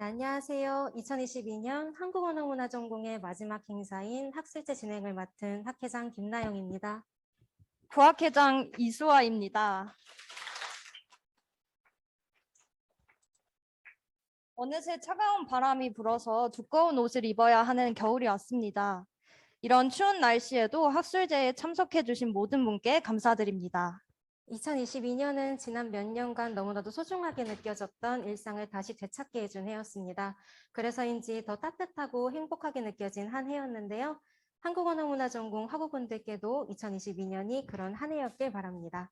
네, 안녕하세요. 2022년 한국언어문화전공의 마지막 행사인 학술제 진행을 맡은 학회장 김나영입니다. 부학회장 이수아입니다. 어느새 차가운 바람이 불어서 두꺼운 옷을 입어야 하는 겨울이 왔습니다. 이런 추운 날씨에도 학술제에 참석해 주신 모든 분께 감사드립니다. 2022년은 지난 몇 년간 너무나도 소중하게 느껴졌던 일상을 다시 되찾게 해준 해였습니다. 그래서인지 더 따뜻하고 행복하게 느껴진 한 해였는데요. 한국언어문화전공 학우분들께도 2022년이 그런 한 해였길 바랍니다.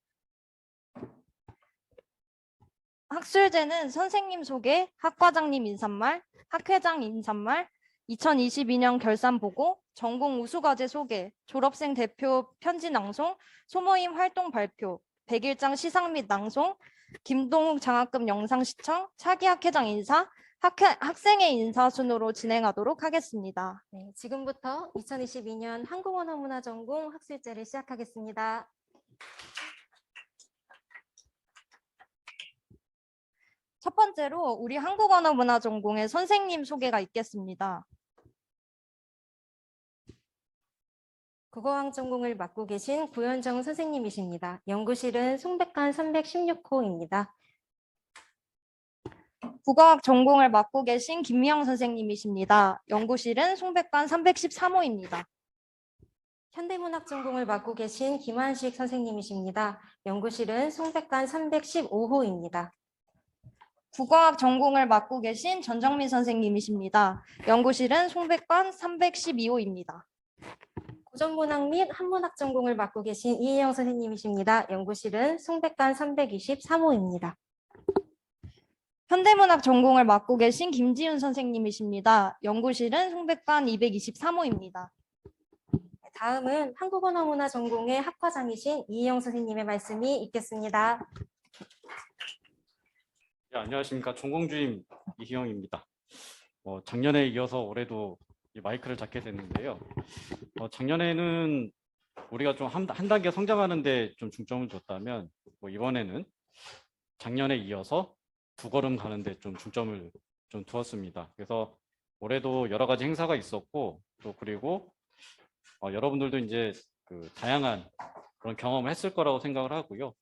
학술제는 선생님 소개, 학과장님 인사말, 학회장 인사말, 2022년 결산 보고, 전공 우수과제 소개, 졸업생 대표 편지 낭송, 소모임 활동 발표, 100일장 시상 및 낭송, 김동욱 장학금 영상 시청, 차기 학회장 인사, 학생의 인사 순으로 진행하도록 하겠습니다. 네, 지금부터 2022년 한국언어문화전공 학술제를 시작하겠습니다. 첫 번째로 우리 한국언어문화전공의 선생님 소개가 있겠습니다. 국어학 전공을 맡고 계신 구현정 선생님이십니다. 연구실은 송백관 316호입니다. 국어학 전공을 맡고 계신 김미영 선생님이십니다. 연구실은 송백관 313호입니다. 현대문학 전공을 맡고 계신 김한식 선생님이십니다. 연구실은 송백관 315호입니다. 국어학 전공을 맡고 계신 전정민 선생님이십니다. 연구실은 송백관 312호입니다. 고전문학 및 한문학 전공을 맡고 계신 이혜영 선생님이십니다. 연구실은 송백관 323호입니다. 현대문학 전공을 맡고 계신 김지훈 선생님이십니다. 연구실은 송백관 223호입니다. 다음은 한국언어문화 전공의 학과장이신 이혜영 선생님의 말씀이 있겠습니다. 네, 안녕하십니까. 전공주임 이희영입니다. 작년에 이어서 올해도 이 마이크를 잡게 됐는데요. 작년에는 우리가 좀 한 단계 성장하는데 좀 중점을 줬다면 이번에는 작년에 이어서 두 걸음 가는데 좀 중점을 좀 두었습니다. 그래서 올해도 여러 가지 행사가 있었고 또 그리고 여러분들도 이제 그 다양한 그런 경험을 했을 거라고 생각을 하고요.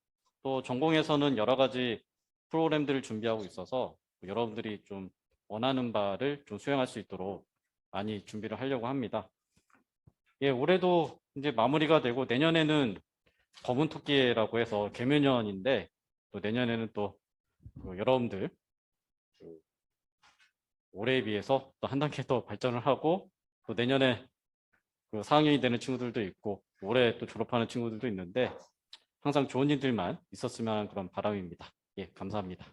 또 전공에서는 여러 가지 프로그램들을 준비하고 있어서 여러분들이 좀 원하는 바를 좀 수행할 수 있도록 많이 준비를 하려고 합니다. 예, 올해도 이제 마무리가 되고 내년에는 검은 토끼라고 해서 개묘년인데 또 내년에는 또 여러분들 올해에 비해서 또 한 단계 더 발전을 하고 또 내년에 4학년이 되는 친구들도 있고 올해 또 졸업하는 친구들도 있는데 항상 좋은 일들만 있었으면 하는 그런 바람입니다. 예, 감사합니다.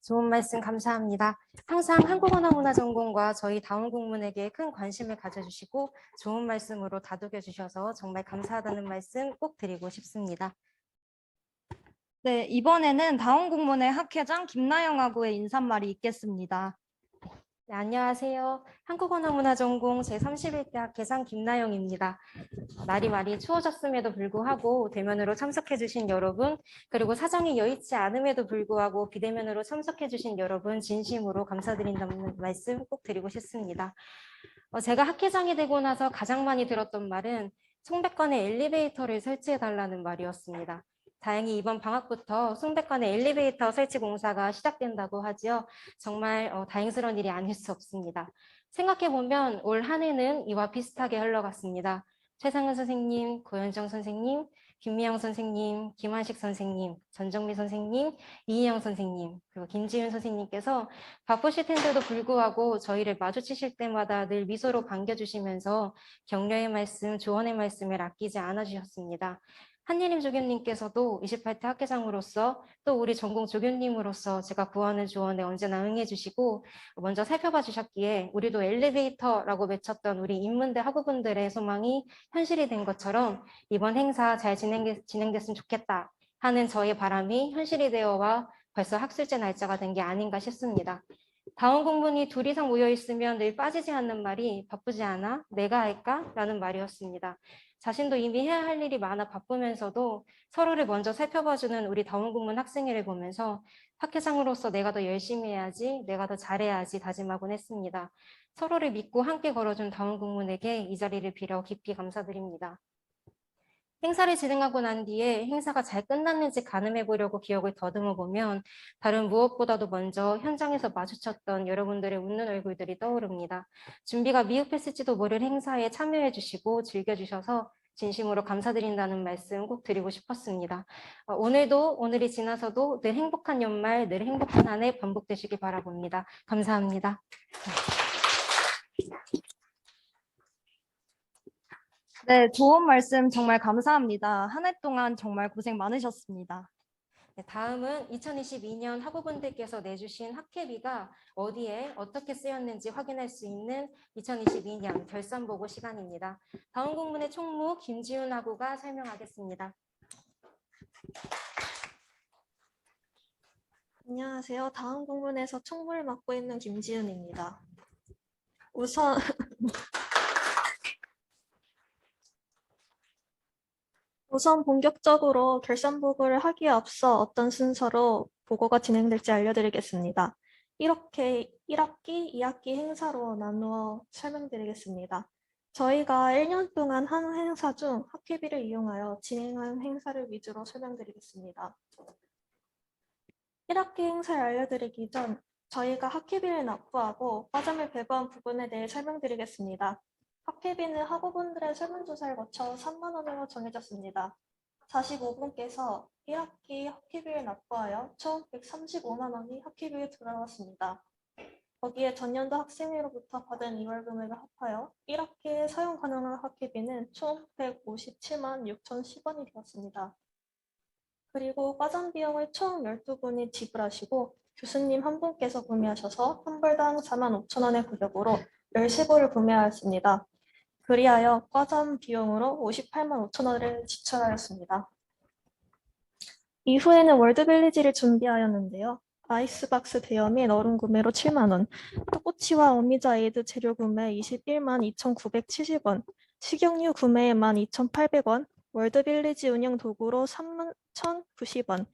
좋은 말씀 감사합니다. 항상 한국언어문화전공과 저희 다운국문에게 큰 관심을 가져주시고 좋은 말씀으로 다독여 주셔서 정말 감사하다는 말씀 꼭 드리고 싶습니다. 네, 이번에는 다운국문의 학회장 김나영 학우의 인사말이 있겠습니다. 네, 안녕하세요. 한국언어문화전공 제31대 학회장 김나영입니다. 날이 많이 추워졌음에도 불구하고 대면으로 참석해 주신 여러분, 그리고 사정이 여의치 않음에도 불구하고 비대면으로 참석해 주신 여러분 진심으로 감사드린다는 말씀 꼭 드리고 싶습니다. 제가 학회장이 되고 나서 가장 많이 들었던 말은 송백관에 엘리베이터를 설치해 달라는 말이었습니다. 다행히 이번 방학부터 송백관에 엘리베이터 설치 공사가 시작된다고 하지요. 정말 다행스러운 일이 아닐 수 없습니다. 생각해보면 올 한 해는 이와 비슷하게 흘러갔습니다. 최상은 선생님, 고현정 선생님, 김미영 선생님, 김한식 선생님, 전정미 선생님, 이희영 선생님, 그리고 김지윤 선생님께서 바쁘실 텐데도 불구하고 저희를 마주치실 때마다 늘 미소로 반겨주시면서 격려의 말씀, 조언의 말씀을 아끼지 않아 주셨습니다. 한예림 조교님께서도 28대 학회장으로서 또 우리 전공 조교님으로서 제가 구하는 조언에 언제나 응해주시고 먼저 살펴봐 주셨기에 우리도 엘리베이터라고 외쳤던 우리 인문대 학우분들의 소망이 현실이 된 것처럼 이번 행사 잘 진행됐으면 좋겠다 하는 저의 바람이 현실이 되어와 벌써 학술제 날짜가 된 게 아닌가 싶습니다. 다운 공문이 둘 이상 모여 있으면 늘 빠지지 않는 말이 바쁘지 않아? 내가 할까? 라는 말이었습니다. 자신도 이미 해야 할 일이 많아 바쁘면서도 서로를 먼저 살펴봐주는 우리 다원국문 학생회를 보면서 학회장으로서 내가 더 열심히 해야지, 내가 더 잘해야지 다짐하곤 했습니다. 서로를 믿고 함께 걸어준 다원국문에게 이 자리를 빌어 깊이 감사드립니다. 행사를 진행하고 난 뒤에 행사가 잘 끝났는지 가늠해 보려고 기억을 더듬어 보면 다른 무엇보다도 먼저 현장에서 마주쳤던 여러분들의 웃는 얼굴들이 떠오릅니다. 준비가 미흡했을지도 모를 행사에 참여해 주시고 즐겨 주셔서 진심으로 감사드린다는 말씀 꼭 드리고 싶었습니다. 오늘도 오늘이 지나서도 늘 행복한 연말, 늘 행복한 한 해 반복되시길 바라봅니다. 감사합니다. 네, 좋은 말씀 정말 감사합니다. 한 해 동안 정말 고생 많으셨습니다. 네, 다음은 2022년 학우분들께서 내주신 학회비가 어디에 어떻게 쓰였는지 확인할 수 있는 2022년 결산보고 시간입니다. 다원국문의 총무 김지훈 학우가 설명하겠습니다. 안녕하세요. 다원국문에서 총무를 맡고 있는 김지은입니다. 우선 본격적으로 결산 보고를 하기에 앞서 어떤 순서로 보고가 진행될지 알려드리겠습니다. 이렇게 1학기, 2학기 행사로 나누어 설명드리겠습니다. 저희가 1년 동안 한 행사 중 학회비를 이용하여 진행한 행사를 위주로 설명드리겠습니다. 1학기 행사를 알려드리기 전 저희가 학회비를 납부하고 과점을 배부한 부분에 대해 설명드리겠습니다. 학회비는 학우분들의 설문조사를 거쳐 3만 원으로 정해졌습니다. 45분께서 1학기 학회비를 납부하여 총 135만 원이 학회비에 들어갔습니다. 거기에 전년도 학생회로부터 받은 2월 금액을 합하여 1학기에 사용 가능한 학회비는 총 157만 6,010원이 되었습니다. 그리고 과점 비용을 총 12분이 지불하시고 교수님 한 분께서 구매하셔서 한 벌당 4만 5천 원의 가격으로 13벌을 구매하였습니다. 그리하여 과점 비용으로 58만 5천 원을 지출하였습니다. 이후에는 월드빌리지를 준비하였는데요. 아이스박스 대여 및 얼음 구매로 7만 원, 떡꼬치와 어미자 에이드 재료 구매 21만 2,970원, 식용유 구매에 12,800원, 월드빌리지 운영 도구로 3만 1,090원,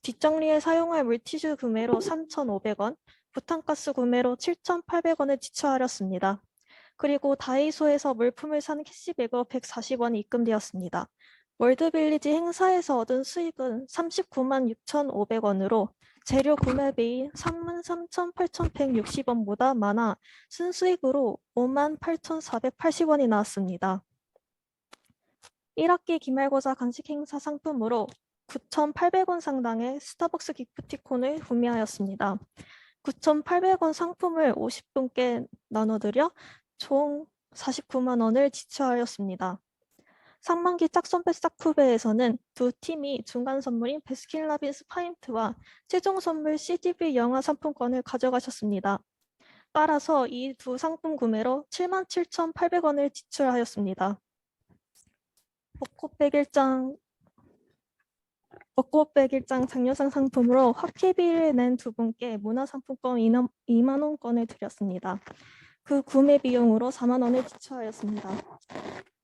뒷정리에 사용할 물티슈 구매로 3,500원, 부탄가스 구매로 7,800원을 지출하였습니다. 그리고 다이소에서 물품을 산 캐시백으로 140원이 입금되었습니다. 월드빌리지 행사에서 얻은 수익은 39만 6,500원으로 재료 구매비인 33,8,160원보다 많아 순수익으로 5만 8,480원이 나왔습니다. 1학기 기말고사 간식 행사 상품으로 9,800원 상당의 스타벅스 기프티콘을 구매하였습니다. 9,800원 상품을 50분께 나눠드려 총 49만 원을 지출하였습니다. 상반기 짝선배 싹후배에서는 두 팀이 중간 선물인 베스킨라빈스 파인트와 최종 선물 CGV 영화 상품권을 가져가셨습니다. 따라서 이 두 상품 구매로 77,800원을 지출하였습니다. 벚꽃 백일장 장려상 상품으로 학회비를 낸 두 분께 문화상품권 2만 원권을 드렸습니다. 그 구매 비용으로 4만 원을 지출하였습니다.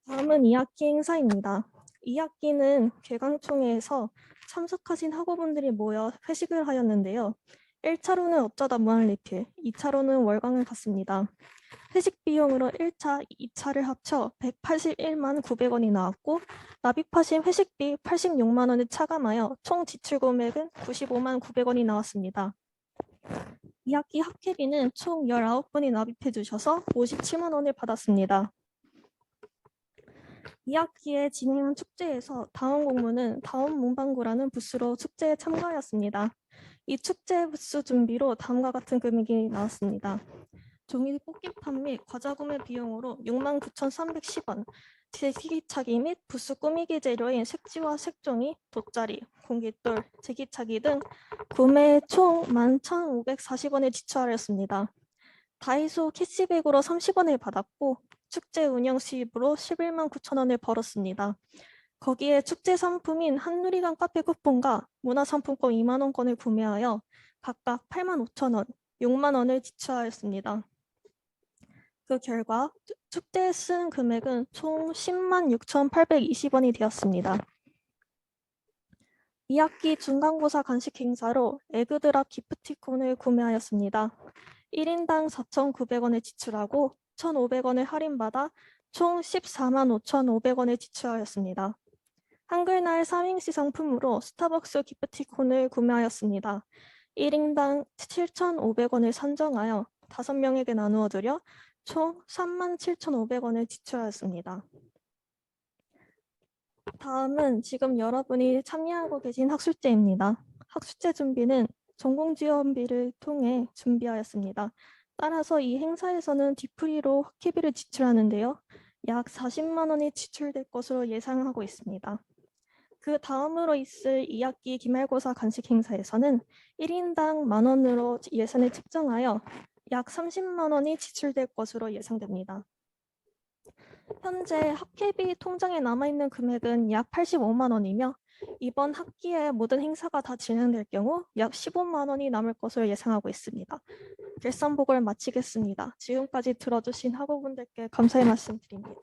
다음은 2학기 행사입니다. 2학기는 개강총회에서 참석하신 학우분들이 모여 회식을 하였는데요. 1차로는 어쩌다 무한리필, 2차로는 월광을 갔습니다. 회식 비용으로 1차, 2차를 합쳐 181만 900원이 나왔고 납입하신 회식비 86만 원을 차감하여 총 지출 금액은 95만 900원이 나왔습니다. 2학기 학회비는 총 19분이 납입해 주셔서 57만 원을 받았습니다. 2학기에 진행한 축제에서 다원공무는 다원문방구라는 부스로 축제에 참가하였습니다. 이 축제 부스 준비로 다음과 같은 금액이 나왔습니다. 종이 뽑기판 및 과자 구매 비용으로 69,310원, 제기차기 및 부스 꾸미기 재료인 색지와 색종이, 돗자리, 공깃돌, 제기차기 등 구매에 총 11,540원을 지출하였습니다. 다이소 캐시백으로 30원을 받았고 축제 운영 수입으로 11만 9천 원을 벌었습니다. 거기에 축제 상품인 한누리관 카페 쿠폰과 문화상품권 2만 원권을 구매하여 각각 8만 5천 원, 6만 원을 지출하였습니다. 그 결과 축제에 쓴 금액은 총 10만 6,820원이 되었습니다. 2학기 중간고사 간식 행사로 에그드랍 기프티콘을 구매하였습니다. 1인당 4,900원을 지출하고 1,500원을 할인받아 총 14만 5,500원을 지출하였습니다. 한글날 삼행시 상품으로 스타벅스 기프티콘을 구매하였습니다. 1인당 7,500원을 선정하여 5명에게 나누어 드려 총 37,500원을 지출하였습니다. 다음은 지금 여러분이 참여하고 계신 학술제입니다. 학술제 준비는 전공지원비를 통해 준비하였습니다. 따라서 이 행사에서는 뒤풀이로 학회비를 지출하는데요. 약 40만 원이 지출될 것으로 예상하고 있습니다. 그 다음으로 있을 2학기 기말고사 간식 행사에서는 1인당 10,000원으로 예산을 책정하여 약 30만 원이 지출될 것으로 예상됩니다. 현재 학회비 통장에 남아있는 금액은 약 85만 원이며 이번 학기에 모든 행사가 다 진행될 경우 약 15만 원이 남을 것으로 예상하고 있습니다. 결산 보고를 마치겠습니다. 지금까지 들어주신 학우분들께 감사의 말씀 드립니다.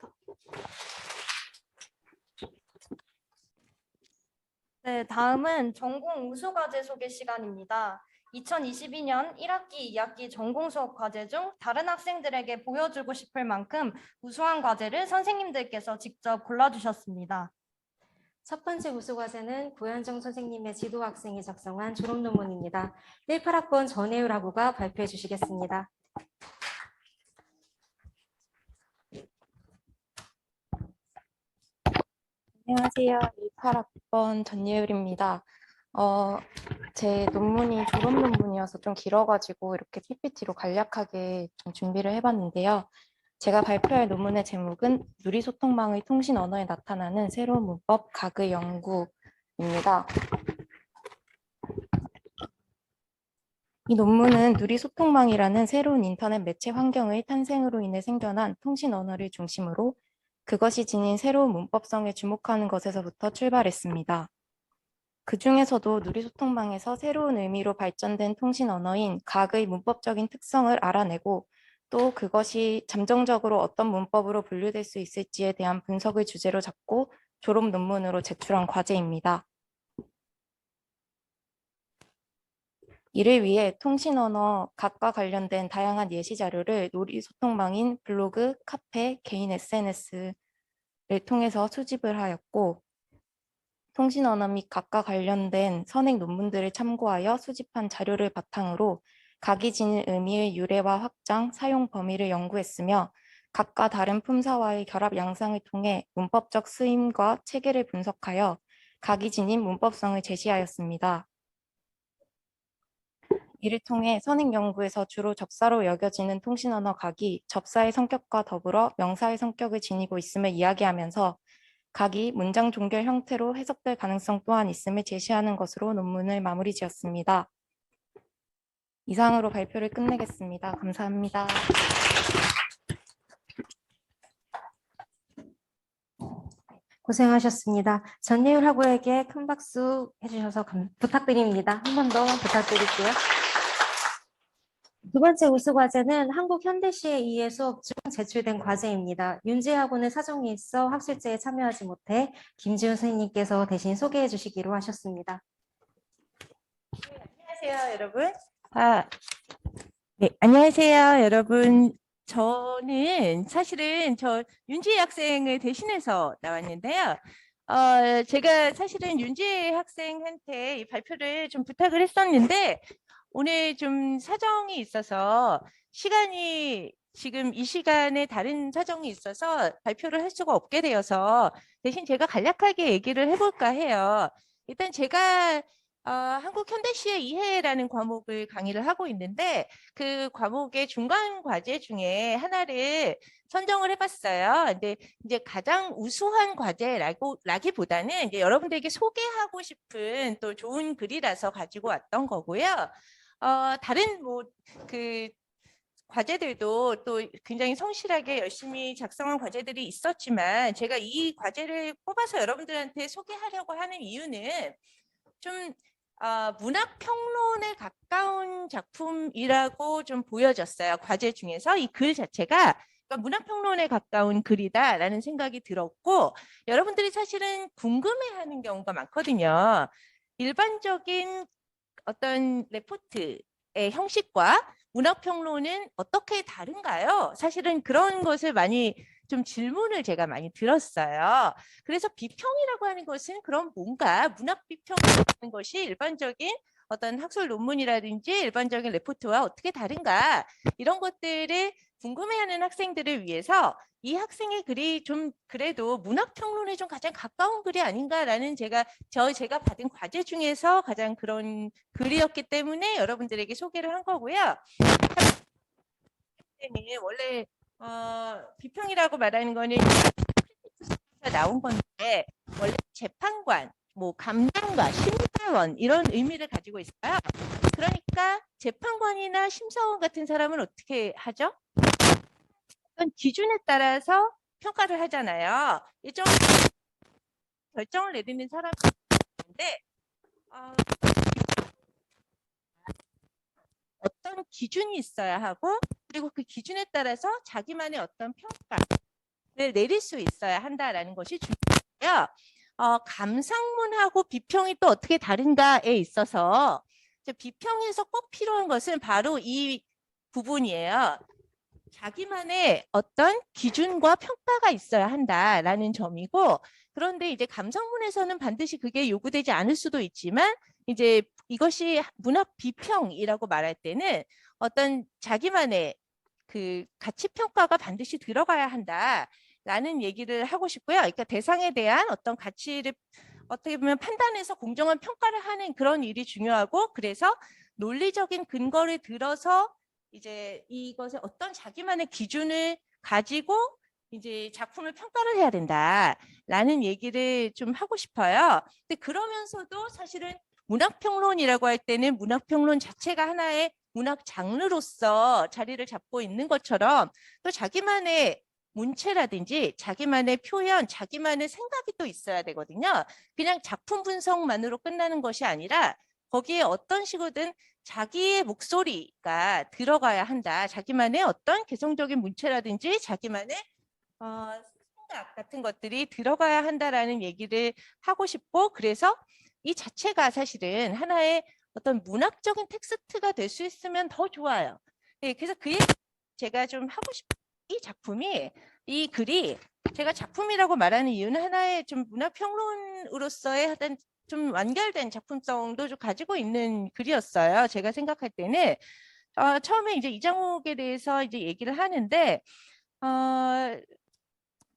네, 다음은 전공 우수과제 소개 시간입니다. 2022년 1학기, 2학기 전공 수업 과제 중 다른 학생들에게 보여주고 싶을 만큼 우수한 과제를 선생님들께서 직접 골라주셨습니다. 첫 번째 우수과제는 고현정 선생님의 지도 학생이 작성한 졸업 논문입니다. 18학번 전혜율 학우가 발표해 주시겠습니다. 안녕하세요. 18학번 전예율입니다. 제 논문이 졸업 논문이어서 좀 길어가지고 이렇게 PPT로 간략하게 좀 준비를 해봤는데요. 제가 발표할 논문의 제목은 누리소통망의 통신 언어에 나타나는 새로운 문법 가그 연구입니다. 이 논문은 누리소통망이라는 새로운 인터넷 매체 환경의 탄생으로 인해 생겨난 통신 언어를 중심으로 그것이 지닌 새로운 문법성에 주목하는 것에서부터 출발했습니다. 그 중에서도 누리소통망에서 새로운 의미로 발전된 통신 언어인 가그의 문법적인 특성을 알아내고 또 그것이 잠정적으로 어떤 문법으로 분류될 수 있을지에 대한 분석을 주제로 잡고 졸업 논문으로 제출한 과제입니다. 이를 위해 통신 언어 각과 관련된 다양한 예시 자료를 누리소통망인 블로그, 카페, 개인 SNS를 통해서 수집을 하였고 통신 언어 및 각과 관련된 선행 논문들을 참고하여 수집한 자료를 바탕으로 각이 지닌 의미의 유래와 확장, 사용 범위를 연구했으며 각과 다른 품사와의 결합 양상을 통해 문법적 쓰임과 체계를 분석하여 각이 지닌 문법성을 제시하였습니다. 이를 통해 선행 연구에서 주로 접사로 여겨지는 통신 언어 각이 접사의 성격과 더불어 명사의 성격을 지니고 있음을 이야기하면서 각이 문장 종결 형태로 해석될 가능성 또한 있음을 제시하는 것으로 논문을 마무리 지었습니다. 이상으로 발표를 끝내겠습니다. 감사합니다. 고생하셨습니다. 전예율 학우에게 큰 박수 해주셔서 부탁드립니다. 한 번 더 부탁드릴게요. 두 번째 우수과제는 한국현대시에 의해 수업 중 제출된 과제입니다. 윤지 학우는 사정이 있어 학술제에 참여하지 못해 김지훈 선생님께서 대신 소개해 주시기로 하셨습니다. 안녕하세요, 여러분. 네, 안녕하세요, 여러분. 저는 사실은 윤지혜 학생을 대신해서 나왔는데요. 제가 사실은 윤지혜 학생한테 이 발표를 좀 부탁을 했었는데 오늘 좀 사정이 있어서 시간이 지금 이 시간에 다른 사정이 있어서 발표를 할 수가 없게 되어서 대신 제가 간략하게 얘기를 해볼까 해요. 일단 제가 한국현대시의 이해라는 과목을 강의를 하고 있는데 그 과목의 중간 과제 중에 하나를 선정을 해봤어요. 근데 이제 가장 우수한 과제라기보다는 이제 여러분들에게 소개하고 싶은 또 좋은 글이라서 가지고 왔던 거고요. 다른 그 과제들도 또 굉장히 성실하게 열심히 작성한 과제들이 있었지만 제가 이 과제를 뽑아서 여러분들한테 소개하려고 하는 이유는 좀 문학 평론에 가까운 작품이라고 좀 보여졌어요. 과제 중에서 이 글 자체가 그러니까 문학평론에 가까운 글이다라는 생각이 들었고 여러분들이 사실은 궁금해하는 경우가 많거든요. 일반적인 어떤 레포트의 형식과 문학평론은 어떻게 다른가요? 사실은 그런 것을 많이 좀 질문을 제가 많이 들었어요. 그래서 비평이라고 하는 것은 그럼 뭔가 문학 비평이라는 것이 일반적인 어떤 학술 논문이라든지 일반적인 레포트와 어떻게 다른가 이런 것들을 궁금해하는 학생들을 위해서 이 학생의 글이 좀 그래도 문학평론에 좀 가장 가까운 글이 아닌가라는 제가 받은 과제 중에서 가장 그런 글이었기 때문에 여러분들에게 소개를 한 거고요. 원래 비평이라고 말하는 거는 나온 건데 원래 재판관, 뭐 감정가, 심사원 이런 의미를 가지고 있어요. 그러니까 재판관이나 심사원 같은 사람은 어떻게 하죠? 어떤 기준에 따라서 평가를 하잖아요. 일정 결정을 내리는 사람인데 어떤 기준이 있어야 하고 그리고 그 기준에 따라서 자기만의 어떤 평가를 내릴 수 있어야 한다라는 것이 중요해요. 감상문하고 비평이 또 어떻게 다른가에 있어서 비평에서 꼭 필요한 것은 바로 이 부분이에요. 자기만의 어떤 기준과 평가가 있어야 한다라는 점이고 그런데 이제 감상문에서는 반드시 그게 요구되지 않을 수도 있지만 이제 이것이 문학 비평이라고 말할 때는 어떤 자기만의 그 가치 평가가 반드시 들어가야 한다라는 얘기를 하고 싶고요. 그러니까 대상에 대한 어떤 가치를 어떻게 보면 판단해서 공정한 평가를 하는 그런 일이 중요하고 그래서 논리적인 근거를 들어서 이제 이것에 어떤 자기만의 기준을 가지고 이제 작품을 평가를 해야 된다라는 얘기를 좀 하고 싶어요. 근데 그러면서도 사실은 문학평론이라고 할 때는 문학평론 자체가 하나의 문학 장르로서 자리를 잡고 있는 것처럼 또 자기만의 문체라든지 자기만의 표현, 자기만의 생각이 또 있어야 되거든요. 그냥 작품 분석만으로 끝나는 것이 아니라 거기에 어떤 식으로든 자기의 목소리가 들어가야 한다. 자기만의 어떤 개성적인 문체라든지 자기만의 생각 같은 것들이 들어가야 한다라는 얘기를 하고 싶고 그래서 이 자체가 사실은 하나의 어떤 문학적인 텍스트가 될 수 있으면 더 좋아요. 네, 그래서 그 얘기 제가 좀 하고 싶은 이 작품이 이 글이 제가 작품이라고 말하는 이유는 하나의 좀 문학평론으로서의 어떤 좀 완결된 작품성도 좀 가지고 있는 글이었어요. 제가 생각할 때는 처음에 이제 이장욱에 대해서 이제 얘기를 하는데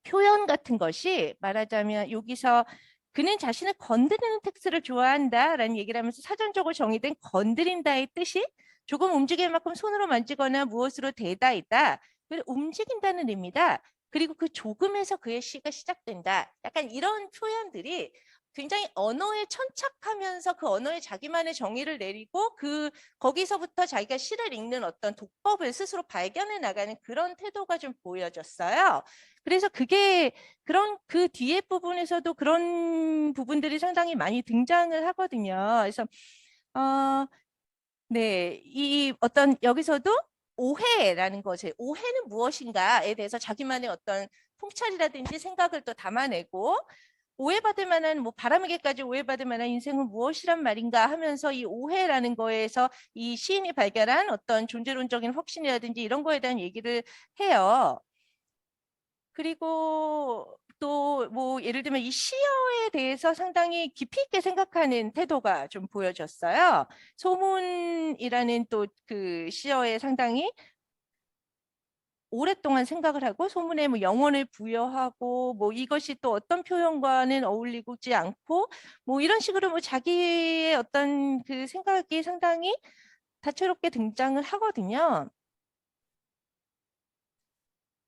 표현 같은 것이 말하자면 여기서 그는 자신을 건드리는 텍스트를 좋아한다라는 얘기를 하면서 사전적으로 정의된 건드린다의 뜻이 조금 움직일 만큼 손으로 만지거나 무엇으로 대다이다. 움직인다는 의미다. 그리고 그 조금에서 그의 시가 시작된다. 약간 이런 표현들이 굉장히 언어에 천착하면서 그 언어에 자기만의 정의를 내리고 거기서부터 자기가 시를 읽는 어떤 독법을 스스로 발견해 나가는 그런 태도가 좀 보여졌어요. 그래서 그게 그 뒤에 부분에서도 그런 부분들이 상당히 많이 등장을 하거든요. 그래서 네, 이 어떤 여기서도 오해라는 것을 오해는 무엇인가에 대해서 자기만의 어떤 통찰이라든지 생각을 또 담아내고 오해받을 만한 뭐 바람에게까지 오해받을 만한 인생은 무엇이란 말인가 하면서 이 오해라는 거에서 이 시인이 발견한 어떤 존재론적인 확신이라든지 이런 거에 대한 얘기를 해요. 그리고 또 뭐 예를 들면 이 시어에 대해서 상당히 깊이 있게 생각하는 태도가 좀 보여졌어요. 소문이라는 또 그 시어에 상당히 오랫동안 생각을 하고 소문에 뭐 영혼을 부여하고 뭐 이것이 또 어떤 표현과는 어울리지 않고 뭐 이런 식으로 뭐 자기의 어떤 그 생각이 상당히 다채롭게 등장을 하거든요.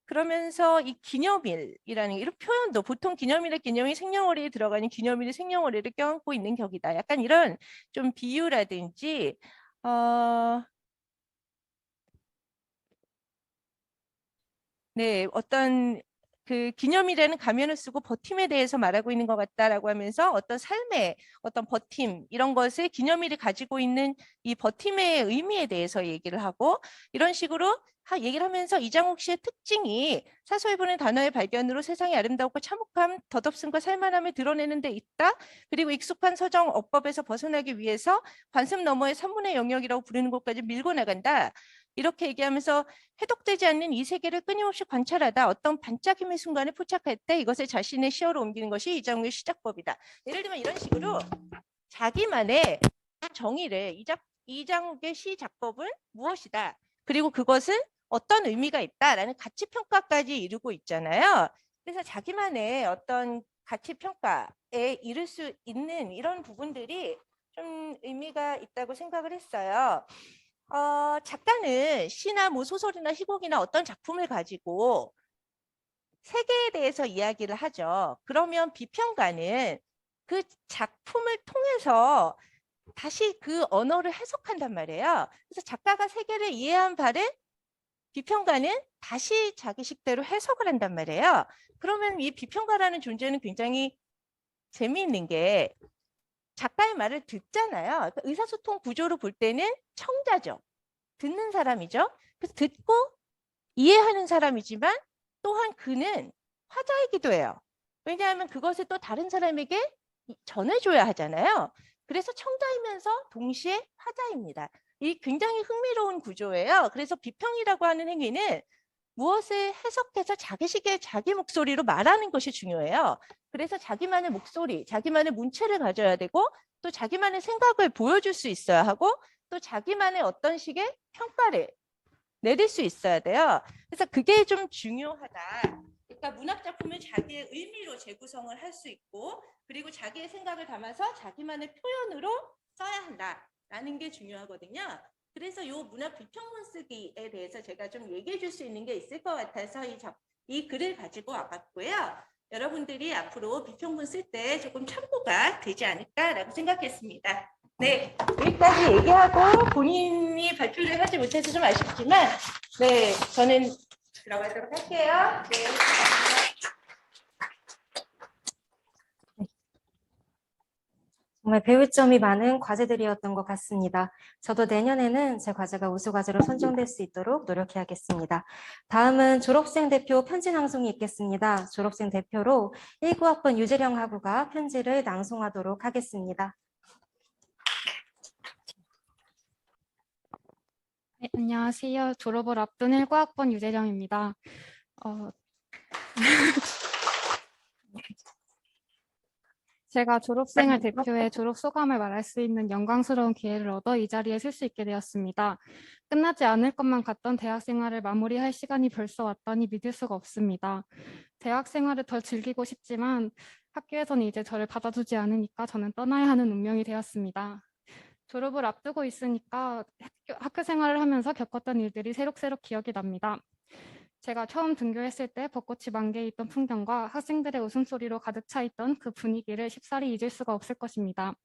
그러면서 이 기념일이라는 이런 표현도 보통 기념일의 개념이 생년월일에 들어가는 기념일이 생년월일을 껴안고 있는 격이다. 약간 이런 좀 비유라든지 네, 어떤 그 기념이라는 가면을 쓰고 버팀에 대해서 말하고 있는 것 같다라고 하면서 어떤 삶의 어떤 버팀 이런 것을 기념일이 가지고 있는 이 버팀의 의미에 대해서 얘기를 하고 이런 식으로 얘기를 하면서 이장욱 씨의 특징이 사소해보는 단어의 발견으로 세상의 아름다움과 참혹함, 덧없음과 살만함을 드러내는 데 있다. 그리고 익숙한 서정 어법에서 벗어나기 위해서 관습 너머의 산문의 영역이라고 부르는 곳까지 밀고 나간다. 이렇게 얘기하면서 해독되지 않는 이 세계를 끊임없이 관찰하다 어떤 반짝임의 순간에 포착할 때 이것을 자신의 시어로 옮기는 것이 이장욱의 시작법이다. 예를 들면 이런 식으로 자기만의 정의를 이장욱의 시작법은 무엇이다. 그리고 그것은 어떤 의미가 있다라는 가치평가까지 이루고 있잖아요. 그래서 자기만의 어떤 가치평가에 이를 수 있는 이런 부분들이 좀 의미가 있다고 생각을 했어요. 작가는 시나 뭐 소설이나 희곡이나 어떤 작품을 가지고 세계에 대해서 이야기를 하죠. 그러면 비평가는 그 작품을 통해서 다시 그 언어를 해석한단 말이에요. 그래서 작가가 세계를 이해한 바를 비평가는 다시 자기식대로 해석을 한단 말이에요. 그러면 이 비평가라는 존재는 굉장히 재미있는 게 작가의 말을 듣잖아요. 그러니까 의사소통 구조로 볼 때는 청자죠. 듣는 사람이죠. 그래서 듣고 이해하는 사람이지만 또한 그는 화자이기도 해요. 왜냐하면 그것을 또 다른 사람에게 전해줘야 하잖아요. 그래서 청자이면서 동시에 화자입니다. 이 굉장히 흥미로운 구조예요. 그래서 비평이라고 하는 행위는 무엇을 해석해서 자기식의 자기 목소리로 말하는 것이 중요해요. 그래서 자기만의 목소리, 자기만의 문체를 가져야 되고 또 자기만의 생각을 보여줄 수 있어야 하고 또 자기만의 어떤 식의 평가를 내릴 수 있어야 돼요. 그래서 그게 좀 중요하다. 그러니까 문학 작품을 자기의 의미로 재구성을 할 수 있고 그리고 자기의 생각을 담아서 자기만의 표현으로 써야 한다라는 게 중요하거든요. 그래서 이 문학 비평문 쓰기에 대해서 제가 좀 얘기해 줄 수 있는 게 있을 것 같아서 이 글을 가지고 와봤고요. 여러분들이 앞으로 비평문 쓸 때 조금 참고가 되지 않을까라고 생각했습니다. 네, 여기까지 얘기하고 본인이 발표를 하지 못해서 좀 아쉽지만 네, 저는 들어가도록 할게요. 네. 정말 배울 점이 많은 과제들이었던 것 같습니다. 저도 내년에는 제 과제가 우수과제로 선정될 수 있도록 노력해야겠습니다. 다음은 졸업생 대표 편지 낭송이 있겠습니다. 졸업생 대표로 19학번 유재령 학우가 편지를 낭송하도록 하겠습니다. 네, 안녕하세요. 졸업을 앞둔 19학번 유재령입니다. 제가 졸업생을 대표해 졸업 소감을 말할 수 있는 영광스러운 기회를 얻어 이 자리에 설 수 있게 되었습니다. 끝나지 않을 것만 같던 대학 생활을 마무리할 시간이 벌써 왔다니 믿을 수가 없습니다. 대학 생활을 더 즐기고 싶지만 학교에서는 이제 저를 받아주지 않으니까 저는 떠나야 하는 운명이 되었습니다. 졸업을 앞두고 있으니까 학교 생활을 하면서 겪었던 일들이 새록새록 기억이 납니다. 제가 처음 등교했을 때 벚꽃이 만개해 있던 풍경과 학생들의 웃음소리로 가득 차 있던 그 분위기를 쉽사리 잊을 수가 없을 것입니다.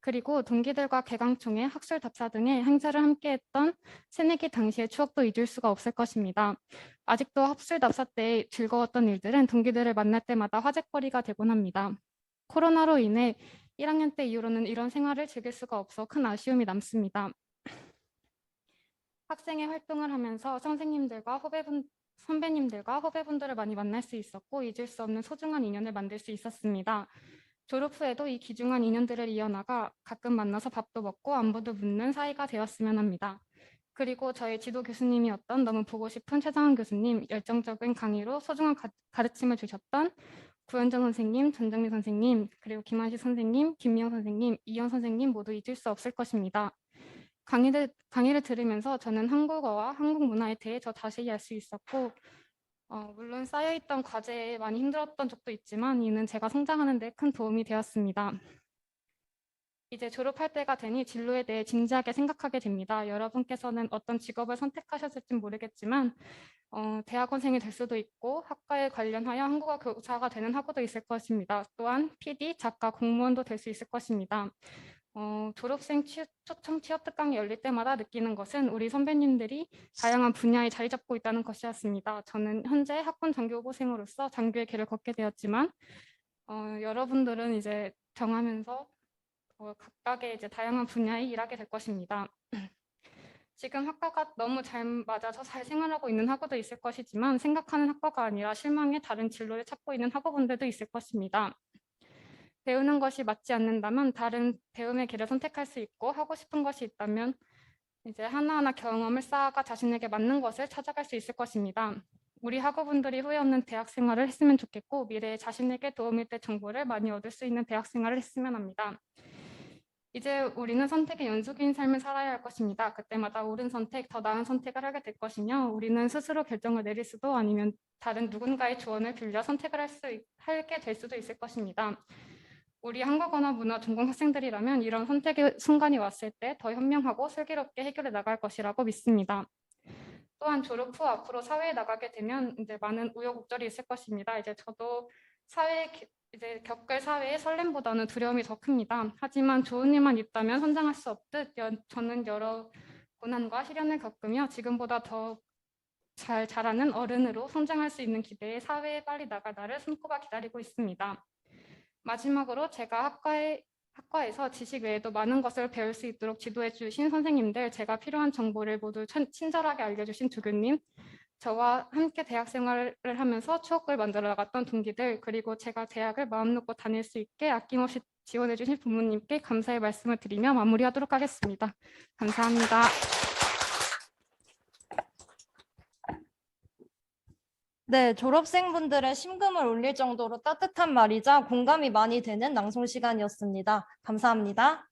그리고 동기들과 개강총회, 학술 답사 등의 행사를 함께했던 새내기 당시의 추억도 잊을 수가 없을 것입니다. 아직도 학술 답사 때 즐거웠던 일들은 동기들을 만날 때마다 화제거리가 되곤 합니다. 코로나로 인해 1학년 때 이후로는 이런 생활을 즐길 수가 없어 큰 아쉬움이 남습니다. 학생의 활동을 하면서 선배님들과 후배분들을 많이 만날 수 있었고 잊을 수 없는 소중한 인연을 만들 수 있었습니다. 졸업 후에도 이 귀중한 인연들을 이어나가 가끔 만나서 밥도 먹고 안부도 묻는 사이가 되었으면 합니다. 그리고 저희 지도 교수님이었던 너무 보고 싶은 최상원 교수님, 열정적인 강의로 소중한 가르침을 주셨던 구현정 선생님, 전정민 선생님, 그리고 김한식 선생님, 김미영 선생님, 이현 선생님 모두 잊을 수 없을 것입니다. 강의를 들으면서 저는 한국어와 한국 문화에 대해 더 자세히 알 수 있었고 물론 쌓여있던 과제에 많이 힘들었던 적도 있지만 이는 제가 성장하는 데 큰 도움이 되었습니다. 이제 졸업할 때가 되니 진로에 대해 진지하게 생각하게 됩니다. 여러분께서는 어떤 직업을 선택하셨을지 모르겠지만 대학원생이 될 수도 있고 학과에 관련하여 한국어 교사가 되는 학우도 있을 것입니다. 또한 PD, 작가, 공무원도 될 수 있을 것입니다. 졸업생 초청 취업 특강이 열릴 때마다 느끼는 것은 우리 선배님들이 다양한 분야에 자리 잡고 있다는 것이었습니다. 저는 현재 학번 장교 후보생으로서 장교의 길을 걷게 되었지만 여러분들은 이제 정하면서 각각의 이제 다양한 분야에 일하게 될 것입니다. 지금 학과가 너무 잘 맞아서 잘 생활하고 있는 학우도 있을 것이지만 생각하는 학과가 아니라 실망해 다른 진로를 찾고 있는 학우분들도 있을 것입니다. 배우는 것이 맞지 않는다면 다른 배움의 길을 선택할 수 있고 하고 싶은 것이 있다면 이제 하나하나 경험을 쌓아가 자신에게 맞는 것을 찾아갈 수 있을 것입니다. 우리 학우분들이 후회 없는 대학 생활을 했으면 좋겠고 미래에 자신에게 도움이 될 정보를 많이 얻을 수 있는 대학 생활을 했으면 합니다. 이제 우리는 선택의 연속인 삶을 살아야 할 것입니다. 그때마다 옳은 선택, 더 나은 선택을 하게 될 것이며 우리는 스스로 결정을 내릴 수도 아니면 다른 누군가의 조언을 빌려 선택을 하게 될 수도 있을 것입니다. 우리 한국어나 문화 전공 학생들이라면 이런 선택의 순간이 왔을 때 더 현명하고 슬기롭게 해결해 나갈 것이라고 믿습니다. 또한 졸업 후 앞으로 사회에 나가게 되면 이제 많은 우여곡절이 있을 것입니다. 이제 저도 이제 겪을 사회의 설렘보다는 두려움이 더 큽니다. 하지만 좋은 일만 있다면 선장할 수 없듯 저는 여러 고난과 시련을 겪으며 지금보다 더 잘 자라는 어른으로 성장할 수 있는 기대에 사회에 빨리 나갈 날을 손꼽아 기다리고 있습니다. 마지막으로 제가 학과에서 지식 외에도 많은 것을 배울 수 있도록 지도해 주신 선생님들, 제가 필요한 정보를 모두 친절하게 알려주신 조교님, 저와 함께 대학 생활을 하면서 추억을 만들어 나갔던 동기들, 그리고 제가 대학을 마음 놓고 다닐 수 있게 아낌없이 지원해 주신 부모님께 감사의 말씀을 드리며 마무리하도록 하겠습니다. 감사합니다. 네, 졸업생분들의 심금을 울릴 정도로 따뜻한 말이자 공감이 많이 되는 낭송 시간이었습니다. 감사합니다.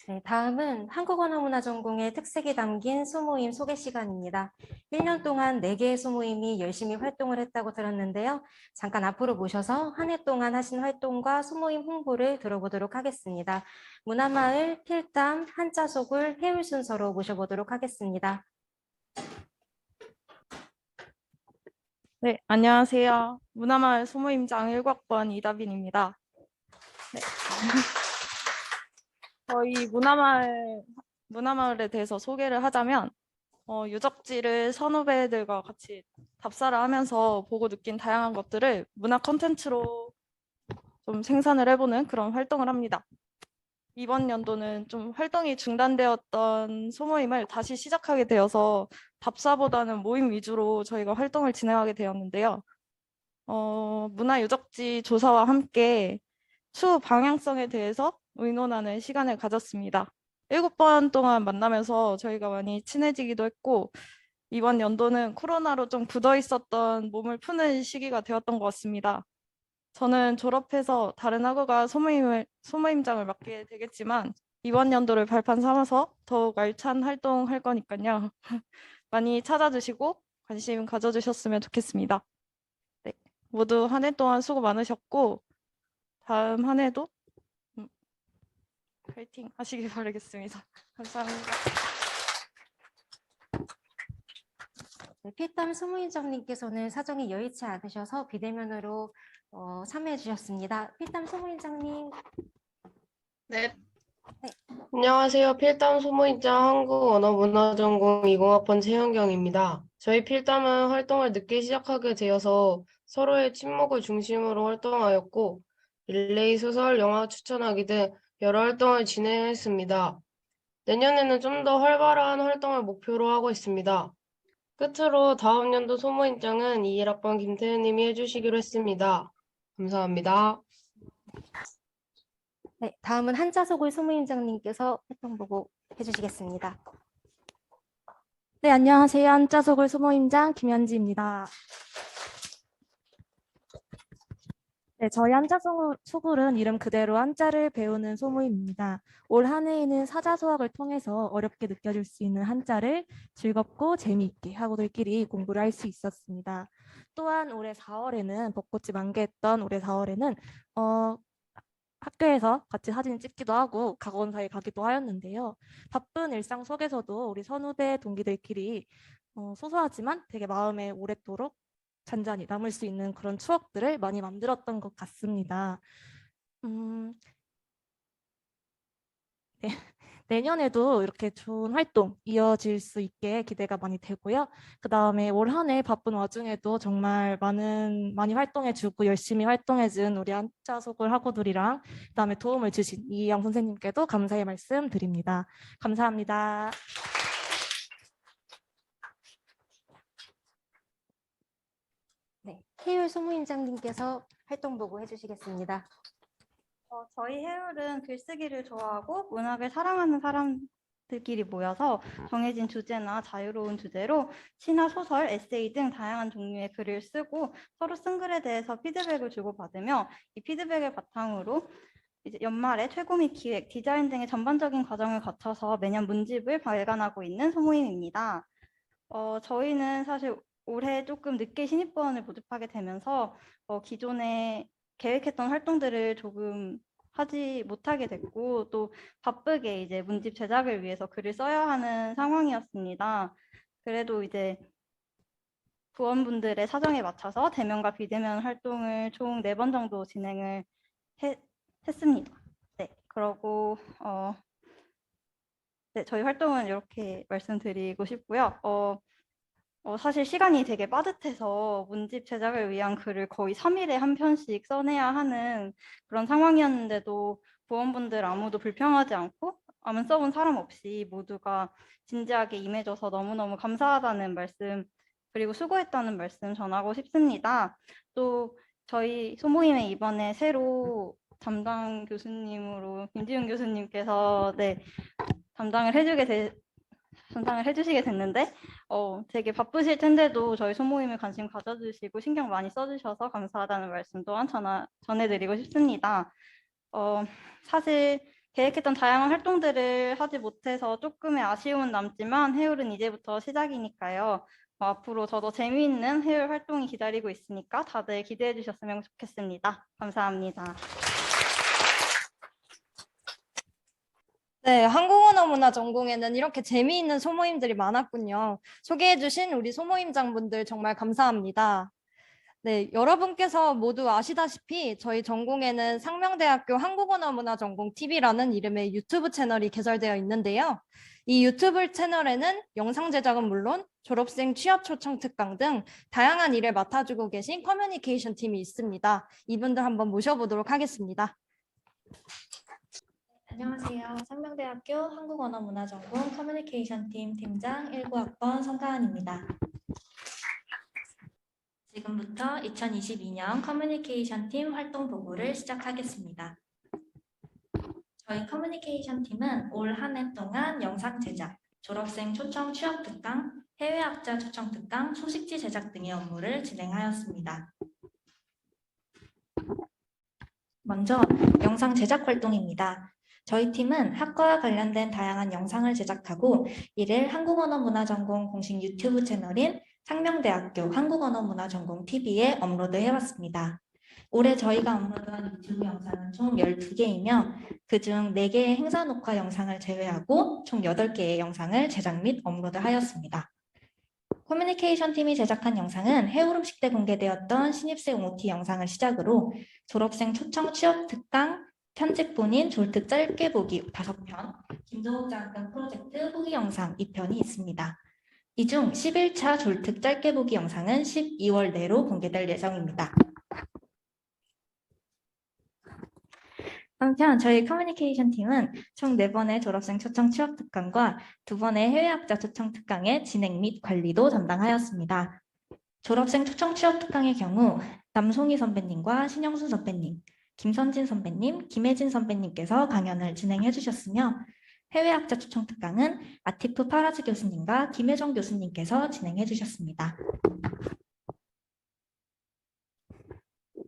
네, 다음은 한국언어문화전공의 특색이 담긴 소모임 소개 시간입니다. 1년 동안 4개의 소모임이 열심히 활동을 했다고 들었는데요. 잠깐 앞으로 모셔서 한 해 동안 하신 활동과 소모임 홍보를 들어보도록 하겠습니다. 문화마을, 필담, 한자소굴, 해울 순서로 모셔보도록 하겠습니다. 네, 안녕하세요. 문화마을 소모임장 1학번 이다빈입니다. 네. 저희 문화마을에 대해서 소개를 하자면 유적지를 선후배들과 같이 답사를 하면서 보고 느낀 다양한 것들을 문화 콘텐츠로 좀 생산을 해보는 그런 활동을 합니다. 이번 연도는 좀 활동이 중단되었던 소모임을 다시 시작하게 되어서 답사보다는 모임 위주로 저희가 활동을 진행하게 되었는데요. 문화유적지 조사와 함께 추후 방향성에 대해서 의논하는 시간을 가졌습니다. 7번 동안 만나면서 저희가 많이 친해지기도 했고 이번 연도는 코로나로 좀 굳어 있었던 몸을 푸는 시기가 되었던 것 같습니다. 저는 졸업해서 다른 학우가 소모임장을 맡게 되겠지만 이번 연도를 발판 삼아서 더욱 알찬 활동할 거니까요. 많이 찾아주시고 관심 가져주셨으면 좋겠습니다. 네, 모두 한 해 동안 수고 많으셨고 다음 한 해도 파이팅 하시길 바라겠습니다. 감사합니다. 네, 필담 소모임장님께서는 사정이 여의치 않으셔서 비대면으로 참여해 주셨습니다. 필담 소모임장님. 네. 네. 안녕하세요. 필담 소모임장 한국언어문화전공 20학번 최현경입니다. 저희 필담은 활동을 늦게 시작하게 되어서 서로의 친목을 중심으로 활동하였고 릴레이 소설, 영화 추천하기 등 여러 활동을 진행했습니다. 내년에는 좀 더 활발한 활동을 목표로 하고 있습니다. 끝으로 다음 연도 소모임장은 21학번 김태현님이 해주시기로 했습니다. 감사합니다. 네, 다음은 한자소굴 소모임장님께서 활동 보고 해주시겠습니다. 네, 안녕하세요. 한자소굴 소모임장 김현지입니다. 네, 저희 한자소굴은 이름 그대로 한자를 배우는 소모임입니다. 올 한 해에는 사자소학을 통해서 어렵게 느껴질 수 있는 한자를 즐겁고 재미있게 학우들끼리 공부를 할 수 있었습니다. 또한 올해 4월에는 벚꽃이 만개했던 올해 4월에는 학교에서 같이 사진 찍기도 하고 각원사에 가기도 하였는데요. 바쁜 일상 속에서도 우리 선후배 동기들끼리 소소하지만 되게 마음에 오랫도록 잔잔히 남을 수 있는 그런 추억들을 많이 만들었던 것 같습니다. 내년에도 이렇게 좋은 활동 이어질 수 있게 기대가 많이 되고요. 그다음에 올 한 해 바쁜 와중에도 정말 많이 활동해주고 열심히 활동해준 우리 한자 소굴 학우들이랑 그다음에 도움을 주신 이희영 선생님께도 감사의 말씀 드립니다. 감사합니다. 네, 해율 소모임장님께서 활동 보고 해주시겠습니다. 저희 해율은 글쓰기를 좋아하고 문학을 사랑하는 사람들끼리 모여서 정해진 주제나 자유로운 주제로 시나 소설, 에세이 등 다양한 종류의 글을 쓰고 서로 쓴 글에 대해서 피드백을 주고받으며 이 피드백을 바탕으로 이제 연말에 최고 및 기획, 디자인 등의 전반적인 과정을 거쳐서 매년 문집을 발간하고 있는 소모임입니다. 저희는 사실 올해 조금 늦게 신입부원을 모집하게 되면서 기존에 계획했던 활동들을 조금 하지 못하게 됐고 또 바쁘게 이제 문집 제작을 위해서 글을 써야 하는 상황이었습니다. 그래도 이제 부원분들의 사정에 맞춰서 대면과 비대면 활동을 총 4번 정도 진행을 했습니다. 네, 그러고 네, 저희 활동은 이렇게 말씀드리고 싶고요. 사실 시간이 되게 빠듯해서 문집 제작을 위한 글을 거의 3일에 한 편씩 써내야 하는 그런 상황이었는데도 부원분들 아무도 불평하지 않고 안 써본 사람 없이 모두가 진지하게 임해줘서 너무너무 감사하다는 말씀 그리고 수고했다는 말씀 전하고 싶습니다. 또 저희 소모임에 이번에 새로 담당 교수님으로 김지훈 교수님께서 네, 담당을 해주시게 됐는데 되게 바쁘실 텐데도 저희 소모임에 관심 가져주시고 신경 많이 써주셔서 감사하다는 말씀 또한 전해드리고 싶습니다. 사실 계획했던 다양한 활동들을 하지 못해서 조금의 아쉬움은 남지만 해율은 이제부터 시작이니까요. 앞으로 더더 재미있는 해율 활동이 기다리고 있으니까 다들 기대해 주셨으면 좋겠습니다. 감사합니다. 네, 한국언어문화 전공에는 이렇게 재미있는 소모임들이 많았군요. 소개해주신 우리 소모임장분들 정말 감사합니다. 네, 여러분께서 모두 아시다시피 저희 전공에는 상명대학교 한국언어문화전공 TV라는 이름의 유튜브 채널이 개설되어 있는데요. 이 유튜브 채널에는 영상 제작은 물론 졸업생 취업 초청 특강 등 다양한 일을 맡아주고 계신 커뮤니케이션 팀이 있습니다. 이분들 한번 모셔보도록 하겠습니다. 안녕하세요. 상명대학교 한국언어문화전공 커뮤니케이션팀 팀장 19학번 성가은입니다. 지금부터 2022년 커뮤니케이션팀 활동 보고를 시작하겠습니다. 저희 커뮤니케이션팀은 올 한 해 동안 영상 제작, 졸업생 초청 취업 특강, 해외학자 초청 특강, 소식지 제작 등의 업무를 진행하였습니다. 먼저 영상 제작 활동입니다. 저희 팀은 학과와 관련된 다양한 영상을 제작하고 이를 한국언어문화전공 공식 유튜브 채널인 상명대학교 한국언어문화전공 TV에 업로드해왔습니다. 올해 저희가 업로드한 유튜브 영상은 총 12개이며 그중 4개의 행사 녹화 영상을 제외하고 총 8개의 영상을 제작 및 업로드하였습니다. 커뮤니케이션 팀이 제작한 영상은 해오름식 때 공개되었던 신입생 OT 영상을 시작으로 졸업생 초청 취업 특강, 편집 본인 졸특 짧게 보기 5편, 김도욱 장학금 프로젝트 후기 영상 2편이 있습니다. 이 중 11차 졸특 짧게 보기 영상은 12월 내로 공개될 예정입니다. 한편 저희 커뮤니케이션 팀은 총 4번의 졸업생 초청 취업 특강과 2번의 해외학자 초청 특강의 진행 및 관리도 담당하였습니다. 졸업생 초청 취업 특강의 경우 남송희 선배님과 신영수 선배님, 김선진 선배님, 김혜진 선배님께서 강연을 진행해 주셨으며 해외학자 초청 특강은 아티프 파라즈 교수님과 김혜정 교수님께서 진행해 주셨습니다.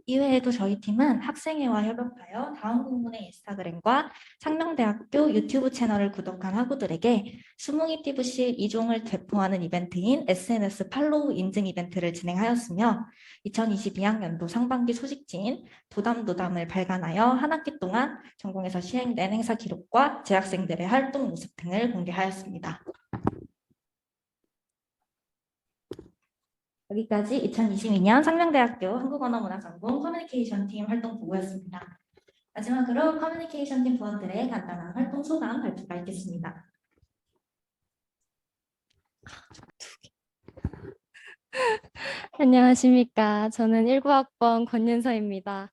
이외에도 저희 팀은 학생회와 협업하여 다음 공문의 인스타그램과 상명대학교 유튜브 채널을 구독한 학우들에게 수뭉이 TVC 2종을 배포하는 이벤트인 SNS 팔로우 인증 이벤트를 진행하였으며 2022학년도 상반기 소식지인 도담도담을 발간하여 한 학기 동안 전공에서 시행된 행사 기록과 재학생들의 활동 모습 등을 공개하였습니다. 여기까지 2022년 상명대학교 한국언어문화전공 커뮤니케이션 팀 활동 보고였습니다. 마지막으로 커뮤니케이션 팀 부원들의 간단한 활동 소감 발표가 있겠습니다. 안녕하십니까. 저는 19학번 권윤서입니다.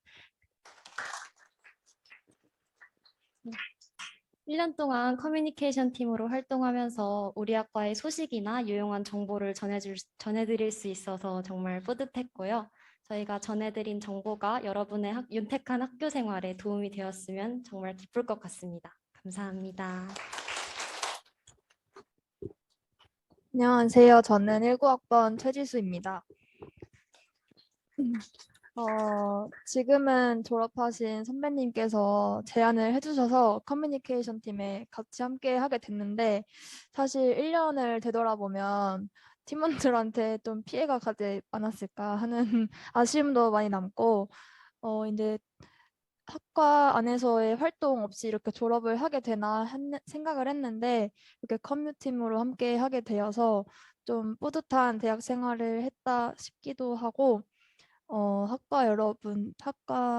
1년 동안 커뮤니케이션 팀으로 활동하면서 우리 학과의 소식이나 유용한 정보를 전해드릴 수 있어서 정말 뿌듯했고요. 저희가 전해드린 정보가 여러분의 윤택한 학교 생활에 도움이 되었으면 정말 기쁠 것 같습니다. 감사합니다. 안녕하세요. 저는 19학번 최지수입니다. 지금은 졸업하신 선배님께서 제안을 해주셔서 커뮤니케이션 팀에 같이 함께 하게 됐는데 사실 1년을 되돌아보면 팀원들한테 좀 피해가 가지 않았을까 하는 아쉬움도 많이 남고 이제 학과 안에서의 활동 없이 이렇게 졸업을 하게 되나 생각을 했는데 이렇게 커뮤팀으로 함께 하게 되어서 좀 뿌듯한 대학 생활을 했다 싶기도 하고 학과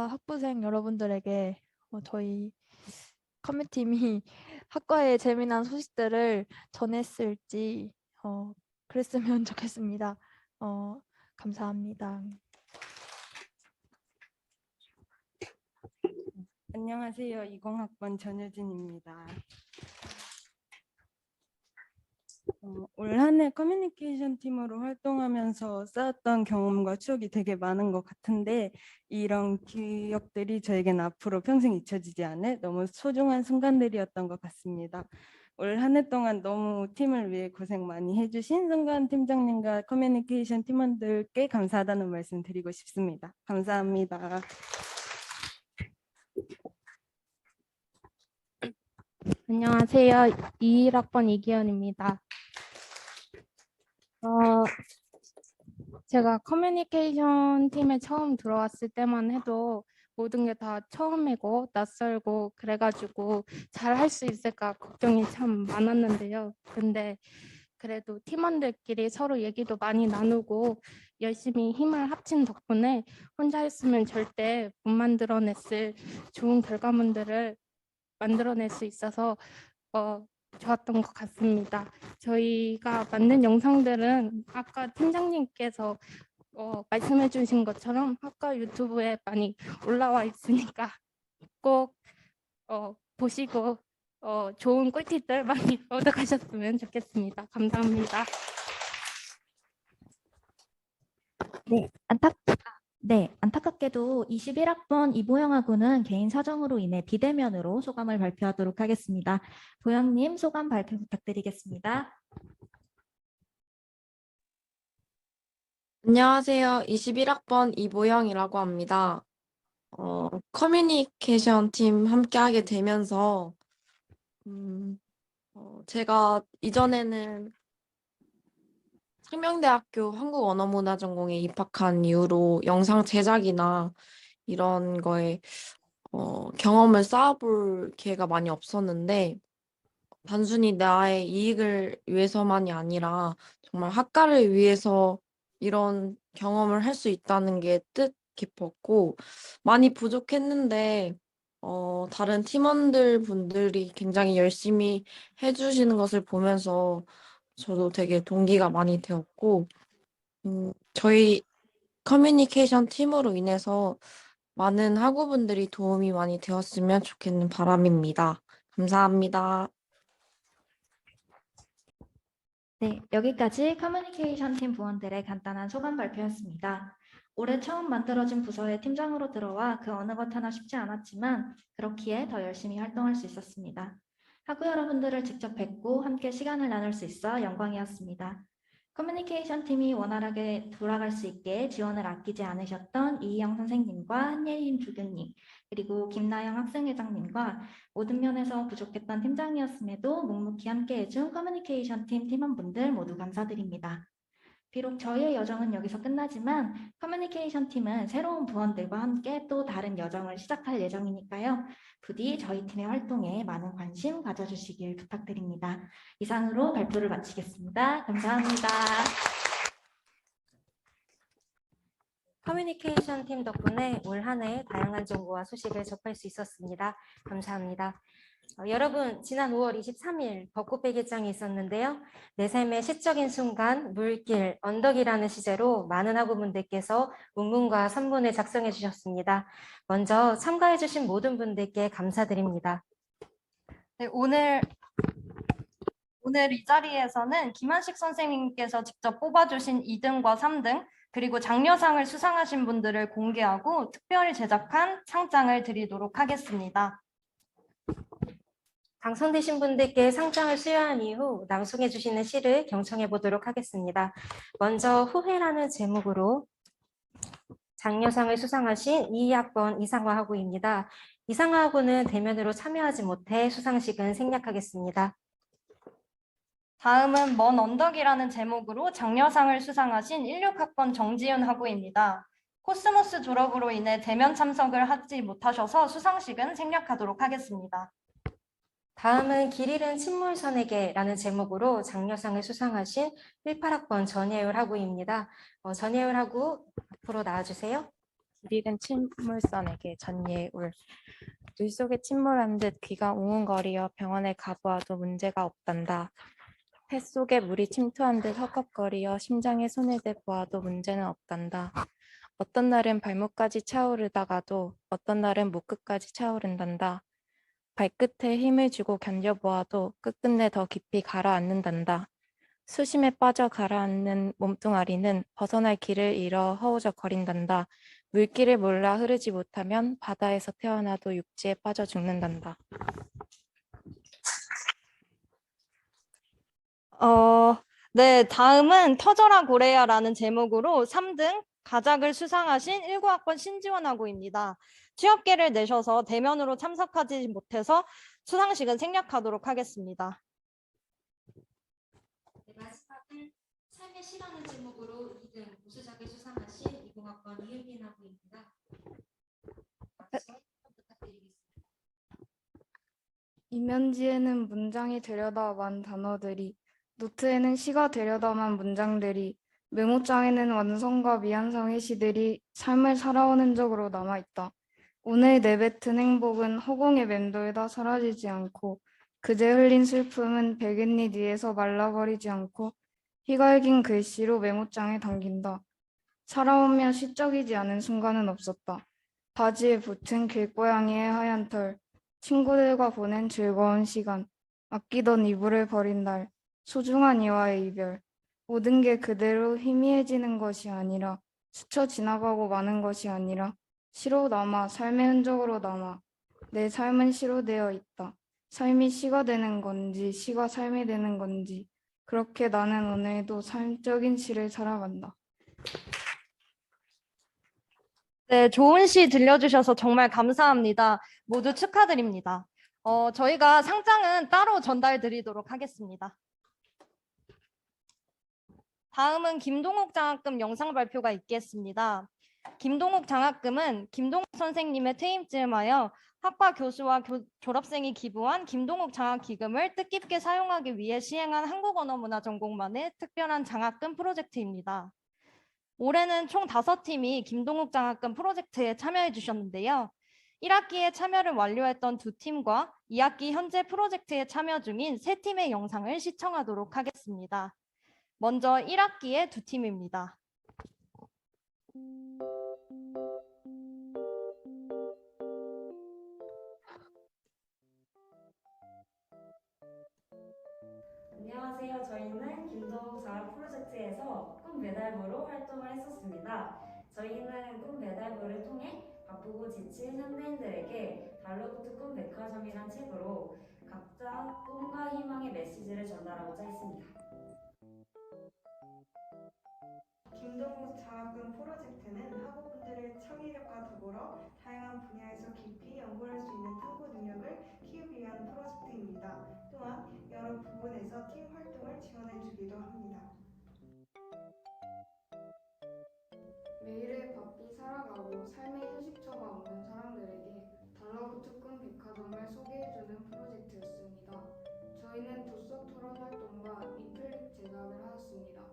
학부생 여러분들에게 저희 커뮤팀이 학과의 재미난 소식들을 전했을지 그랬으면 좋겠습니다. 감사합니다. 안녕하세요. 20학번 전효진입니다. 올 한 해 커뮤니케이션 팀으로 활동하면서 쌓았던 경험과 추억이 되게 많은 것 같은데 이런 기억들이 저에겐 앞으로 평생 잊혀지지 않을 너무 소중한 순간들이었던 것 같습니다. 올 한 해 동안 너무 팀을 위해 고생 많이 해주신 송가은 팀장님과 커뮤니케이션 팀원들께 감사하다는 말씀 드리고 싶습니다. 감사합니다. 안녕하세요. 21학번 이기현입니다. 제가 커뮤니케이션 팀에 처음 들어왔을 때만 해도 모든 게 다 처음이고 낯설고 그래가지고 잘 할 수 있을까 걱정이 참 많았는데요. 근데 그래도 팀원들끼리 서로 얘기도 많이 나누고 열심히 힘을 합친 덕분에 혼자 했으면 절대 못 만들어냈을 좋은 결과물들을 만들어낼 수 있어서 좋았던 것 같습니다. 저희가 만든 영상들은 아까 팀장님께서 말씀해 주신 것처럼 학과 유튜브에 많이 올라와 있으니까 꼭 보시고 좋은 꿀팁들 많이 얻어가셨으면 좋겠습니다. 감사합니다. 안타깝게도 21학번 이보영하고는 개인 사정으로 인해 비대면으로 소감을 발표하도록 하겠습니다. 보영님 소감 발표 부탁드리겠습니다. 안녕하세요. 21학번 이보영이라고 합니다. 커뮤니케이션 팀 함께하게 되면서 제가 이전에는 상명대학교 한국언어문화전공에 입학한 이후로 영상 제작이나 이런 거에 경험을 쌓아볼 기회가 많이 없었는데 단순히 나의 이익을 위해서만이 아니라 정말 학과를 위해서 이런 경험을 할 수 있다는 게 뜻깊었고 많이 부족했는데 다른 팀원들 분들이 굉장히 열심히 해주시는 것을 보면서 저도 되게 동기가 많이 되었고 저희 커뮤니케이션 팀으로 인해서 많은 학우분들이 도움이 많이 되었으면 좋겠는 바람입니다. 감사합니다. 네, 여기까지 커뮤니케이션 팀 부원들의 간단한 소감 발표였습니다. 올해 처음 만들어진 부서의 팀장으로 들어와 그 어느 것 하나 쉽지 않았지만 그렇기에 더 열심히 활동할 수 있었습니다. 학우 여러분들을 직접 뵙고 함께 시간을 나눌 수 있어 영광이었습니다. 커뮤니케이션 팀이 원활하게 돌아갈 수 있게 지원을 아끼지 않으셨던 이희영 선생님과 한예림 조교님, 그리고 김나영 학생회장님과 모든 면에서 부족했던 팀장이었음에도 묵묵히 함께해준 커뮤니케이션 팀 팀원분들 모두 감사드립니다. 비록 저희의 여정은 여기서 끝나지만 커뮤니케이션 팀은 새로운 부원들과 함께 또 다른 여정을 시작할 예정이니까요. 부디 저희 팀의 활동에 많은 관심 가져주시길 부탁드립니다. 이상으로 발표를 마치겠습니다. 감사합니다. 커뮤니케이션 팀 덕분에 올 한 해 다양한 정보와 소식을 접할 수 있었습니다. 감사합니다. 여러분, 지난 5월 23일 벚꽃 백일장이 있었는데요. 내 삶의 시적인 순간, 물길, 언덕이라는 시제로 많은 학우분들께서 문문과 선문을 작성해 주셨습니다. 먼저 참가해 주신 모든 분들께 감사드립니다. 네, 오늘 이 자리에서는 김한식 선생님께서 직접 뽑아주신 2등과 3등, 그리고 장려상을 수상하신 분들을 공개하고 특별히 제작한 상장을 드리도록 하겠습니다. 당선되신 분들께 상장을 수여한 이후 낭송해 주시는 시를 경청해 보도록 하겠습니다. 먼저 후회라는 제목으로 장려상을 수상하신 2학번 이상화 학우입니다. 이상화 학우는 대면으로 참여하지 못해 수상식은 생략하겠습니다. 다음은 먼 언덕이라는 제목으로 장려상을 수상하신 16학번 정지윤 학우입니다. 코스모스 졸업으로 인해 대면 참석을 하지 못하셔서 수상식은 생략하도록 하겠습니다. 다음은 길 잃은 침몰선에게라는 제목으로 장려상을 수상하신 18학번 전예율 학우입니다. 전예율 학우 앞으로 나와주세요. 길 잃은 침물선에게 전예울. 물속에 침몰한 듯 귀가 웅웅거리어 병원에 가보아도 문제가 없단다. 뱃속에 물이 침투한 듯 헉헉거리어 심장에 손을 대 보아도 문제는 없단다. 어떤 날은 발목까지 차오르다가도 어떤 날은 목 끝까지 차오른단다. 발끝에 힘을 주고 견뎌보아도 끝끝내 더 깊이 가라앉는단다. 수심에 빠져 가라앉는 몸뚱아리는 벗어날 길을 잃어 허우적거린단다. 물길을 몰라 흐르지 못하면 바다에서 태어나도 육지에 빠져 죽는단다. 네, 다음은 터져라 고래야라는 제목으로 3등 가작을 수상하신 19학번 신지원 학우입니다. 취업계를 내셔서 대면으로 참석하지 못해서 수상식은 생략하도록 하겠습니다. 네, 마지막은 삶의 시라는 제목으로 2등 우수작을 수상하신 20학번 이은민 학우입니다. 부탁드리겠습니다. 이면지에는 문장이 들여다만 단어들이, 노트에는 시가 들여다만 문장들이, 메모장에는 완성과 미완성의 시들이 삶을 살아온 흔적으로 남아있다. 오늘 내뱉은 행복은 허공에 맴돌다 사라지지 않고, 그제 흘린 슬픔은 백엔잎 위에서 말라버리지 않고 휘갈긴 글씨로 메모장에 담긴다. 살아오며 시적이지 않은 순간은 없었다. 바지에 붙은 길고양이의 하얀 털, 친구들과 보낸 즐거운 시간, 아끼던 이불을 버린 날, 소중한 이와의 이별, 모든 게 그대로 희미해지는 것이 아니라 스쳐 지나가고 마는 것이 아니라 시로 남아 삶의 흔적으로 남아 내 삶은 시로 되어 있다. 삶이 시가 되는 건지 시가 삶이 되는 건지 그렇게 나는 오늘도 삶적인 시를 살아간다. 네, 좋은 시 들려주셔서 정말 감사합니다. 모두 축하드립니다. 저희가 상장은 따로 전달 드리도록 하겠습니다. 다음은 김동욱 장학금 영상 발표가 있겠습니다. 김동욱 장학금은 김동욱 선생님의 퇴임쯤하여 학과 교수와 졸업생이 기부한 김동욱 장학기금을 뜻깊게 사용하기 위해 시행한 한국언어문화전공만의 특별한 장학금 프로젝트입니다. 올해는 총 5팀이 김동욱 장학금 프로젝트에 참여해 주셨는데요. 1학기에 참여를 완료했던 2팀과 2학기 현재 프로젝트에 참여 중인 3팀의 영상을 시청하도록 하겠습니다. 먼저 1학기의 2팀입니다. 안녕하세요. 저희는 김동욱 장학 프로젝트에서 꿈 배달부로 활동을 했었습니다. 저희는 꿈 배달부를 통해 바쁘고 지친 현대인들에게 달러부트 꿈 백화점이란 책으로 각자 꿈과 희망의 메시지를 전달하고자 했습니다. 김동욱 장학금 프로젝트는 학우분들의 창의력과 더불어 다양한 분야에서 깊이 연구할 수 있는 탐구 능력을 키우기 위한 프로젝트입니다. 또한 여러 부분에서 팀 활동을 지원해 주기도 합니다. 매일을 바삐 살아가고 삶의 휴식처가 없는 사람들에게 달러부트 꿈 백화점을 소개해주는 프로젝트였습니다. 저희는 도서 토론 활동과 리플릭 제작을 하였습니다.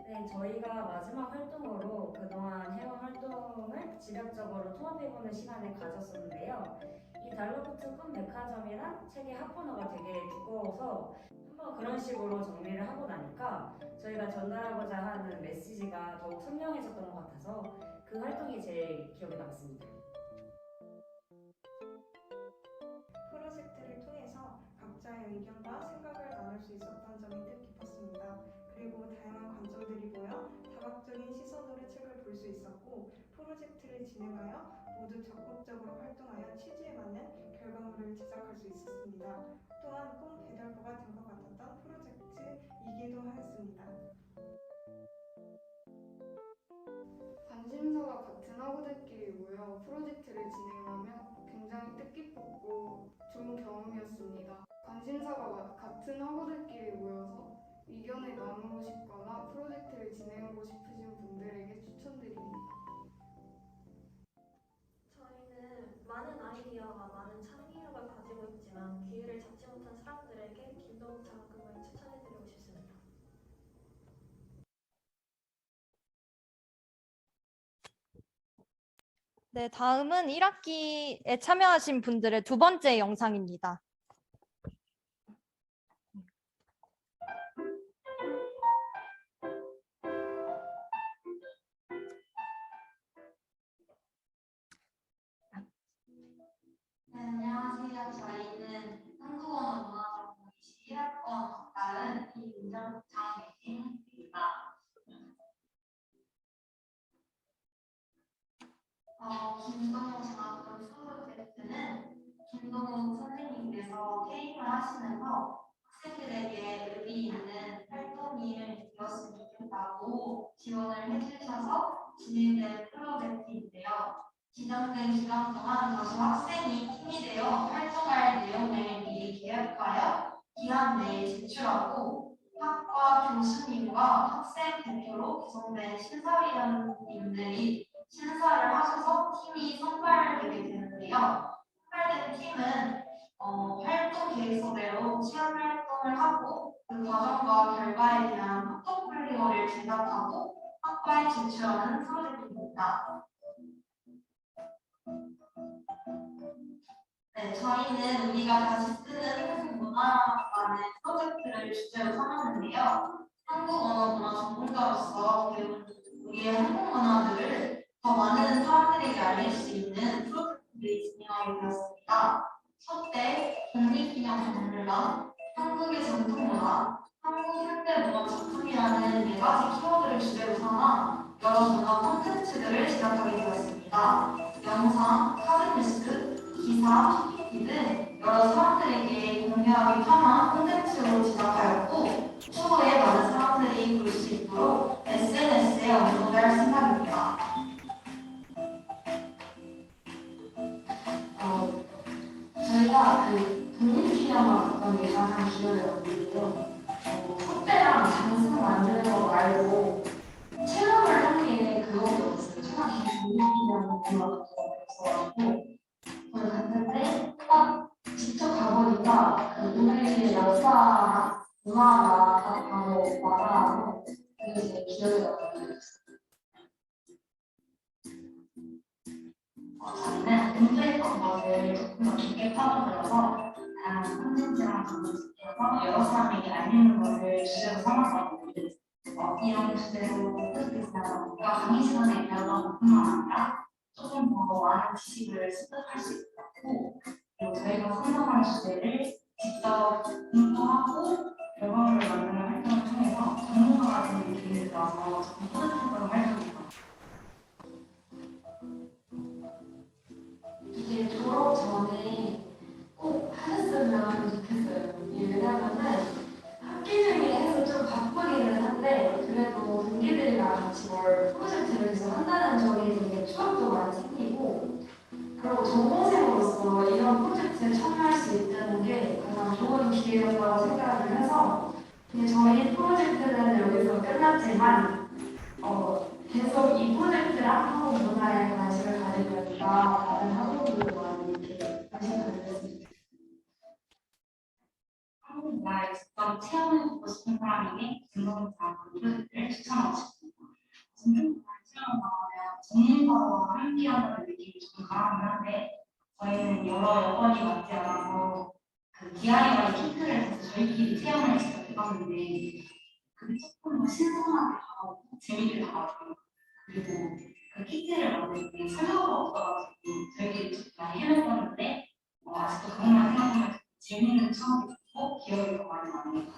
네, 저희가 마지막 활동으로 그동안 해온 활동을 집약적으로 통합해보는 시간을 가졌었는데요. 이 달러붙은 꿈 백화점이란 책의 합본어가 되게 두꺼워서 한번 그런 식으로 정리를 하고 나니까 저희가 전달하고자 하는 메시지가 더욱 선명해졌던 것 같아서 그 활동이 제일 기억에 남습니다. 프로젝트를 통해서 각자의 의견과 생각을 나눌 수 있었던 점이 뜻깊었습니다. 그리고 다양한 관점들이 모여 다각적인 시선으로 책을 볼 수 있었고 프로젝트를 진행하여 모두 적극적으로 활동하여 취지에 맞는 결과물을 제작할 수 있었습니다. 또한 꿈 배달부가 된 것 같았던 프로젝트이기도 하였습니다. 관심사가 같은 학우들끼리 모여 프로젝트를 진행하며 굉장히 뜻깊었고 좋은 경험이었습니다. 관심사가 같은 학우들끼리 모여서 의견을 나누고 싶거나 프로젝트를 진행하고 싶으신 분들에게 추천드립니다. 저희는 많은 아이디어와 많은 창의력을 가지고 있지만 기회를 잡지 못한 사람들에게 김동욱 장학금을 추천해드리고 싶습니다. 네, 다음은 1학기에 참여하신 분들의 두 번째 영상입니다. 네, 안녕하세요. 저희는 한국언어문화전공 21학번 다른 이민정 장예진입니다. 김동욱 장학금 프로젝트는 김동욱 선생님께서 개임을 하시면서 학생들에게 의미 있는 활동이 되었으면 좋겠다고 지원을 해주셔서 진행된 프로젝트인데요. 지정된 기간 동안 다수 학생이 팀이 되어 활동할 내용을 미리 계획하여 기한 내에 제출하고 학과 교수님과 학생 대표로 구성된 심사위원님들이 심사를 하셔서 팀이 선발되게 되는데요. 선발된 팀은 활동 계획서대로 체험 활동을 하고 그 과정과 결과에 대한 포트폴리오를 제작하고 학과에 제출하는 프로젝트입니다. 네, 저희는 우리가 다시 쓰는 한국 문화라는 프로젝트를 주제로 삼았는데요. 한국 언어 문화 전공자로서 배운 우리의 한국 문화들을 더 많은 사람들에게 알릴 수 있는 프로젝트를 진행하게 되었습니다. 첫째, 독립기념박물관, 한국의 전통문화, 한국 현대문화 작품이라는 4가지 키워드를 주제로 삼아 여러 문화 콘텐츠들을 제작하게 되었습니다. 영상, 카드뉴스, 기사, PPT 등 여러 사람들에게 공유하기 편한 콘텐츠로 제작하였고 추후에 많은 사람들이 볼 수 있도록 SNS에 업로드할 생각입니다. 저희가 독립기념학원에 가장 기여를 얻는데요. 석배랑 장승 만드는 거 말고 체험을 한 게 그거밖에 없어요. 정확히 독립기념학원이라고 없어가지고 저희 갔는데 딱 직접 가보니까 우리 역사 문화가 바로 와닿아서 되게 기억에 남아요. 저희는 문제했던 것을 조금 더 깊게 파고들어서 다양한 콘텐츠랑 접목시켜서 여러 사람에게 알리는 것을 주제로 삼았거든요. 이런 주제로 프로젝트 진행하다 강의 시간에 배웠던 것뿐만 아니라 조금 더 많은 지식을 습득할 수 있고 그리고 저희가 선정한 주제를 직접 공부하고 결과물을 만드는 활동을 통해서 전문가가 되는 느낌이 들어서 조금 뿌듯했던 활동입니다. 이게 졸업 전에 꼭 하셨으면 좋겠어요. 왜냐면은 학기 중에 해서 좀 바쁘기는 한데 그래도 동기들이랑 같이 뭘 프로젝트를 계속 한다는 점이 되게 추억도 많이 생기고 그리고 전공생으로서 이런 프로젝트에 참여할 수 있다는 게 가장 좋은 기회라고 생각을 해서 근데 저희 프로젝트는 여기서 끝났지만 계속 이 프로젝트랑 한국 문화에 관심을 가지려니까 다른 학우들도 많이 이렇게 관심 가졌으면 좋겠어요. 한국 문화를 직접 체험해보고 싶은 사람에게 김동욱 장학금 프로젝트를 추천하고 싶습니다. 전통문화 체험을 나가면 진인사와 함께한다는 느낌이 좀 강하긴 한데 저희는 여러 여건이 맞지 않아서 그 DIY 키트를 사서 저희끼리 체험을 직접 해봤는데 그게 조금 더 신선하게 다가오고 재미있게 다가오고 그리고 그 키트를 만들 때 설명서가 없어가지고 저희끼리 좀 많이 헤맸었는데 아직도 그것만 생각하면 재미있는 추억이고 기억이 더 많이 납니다.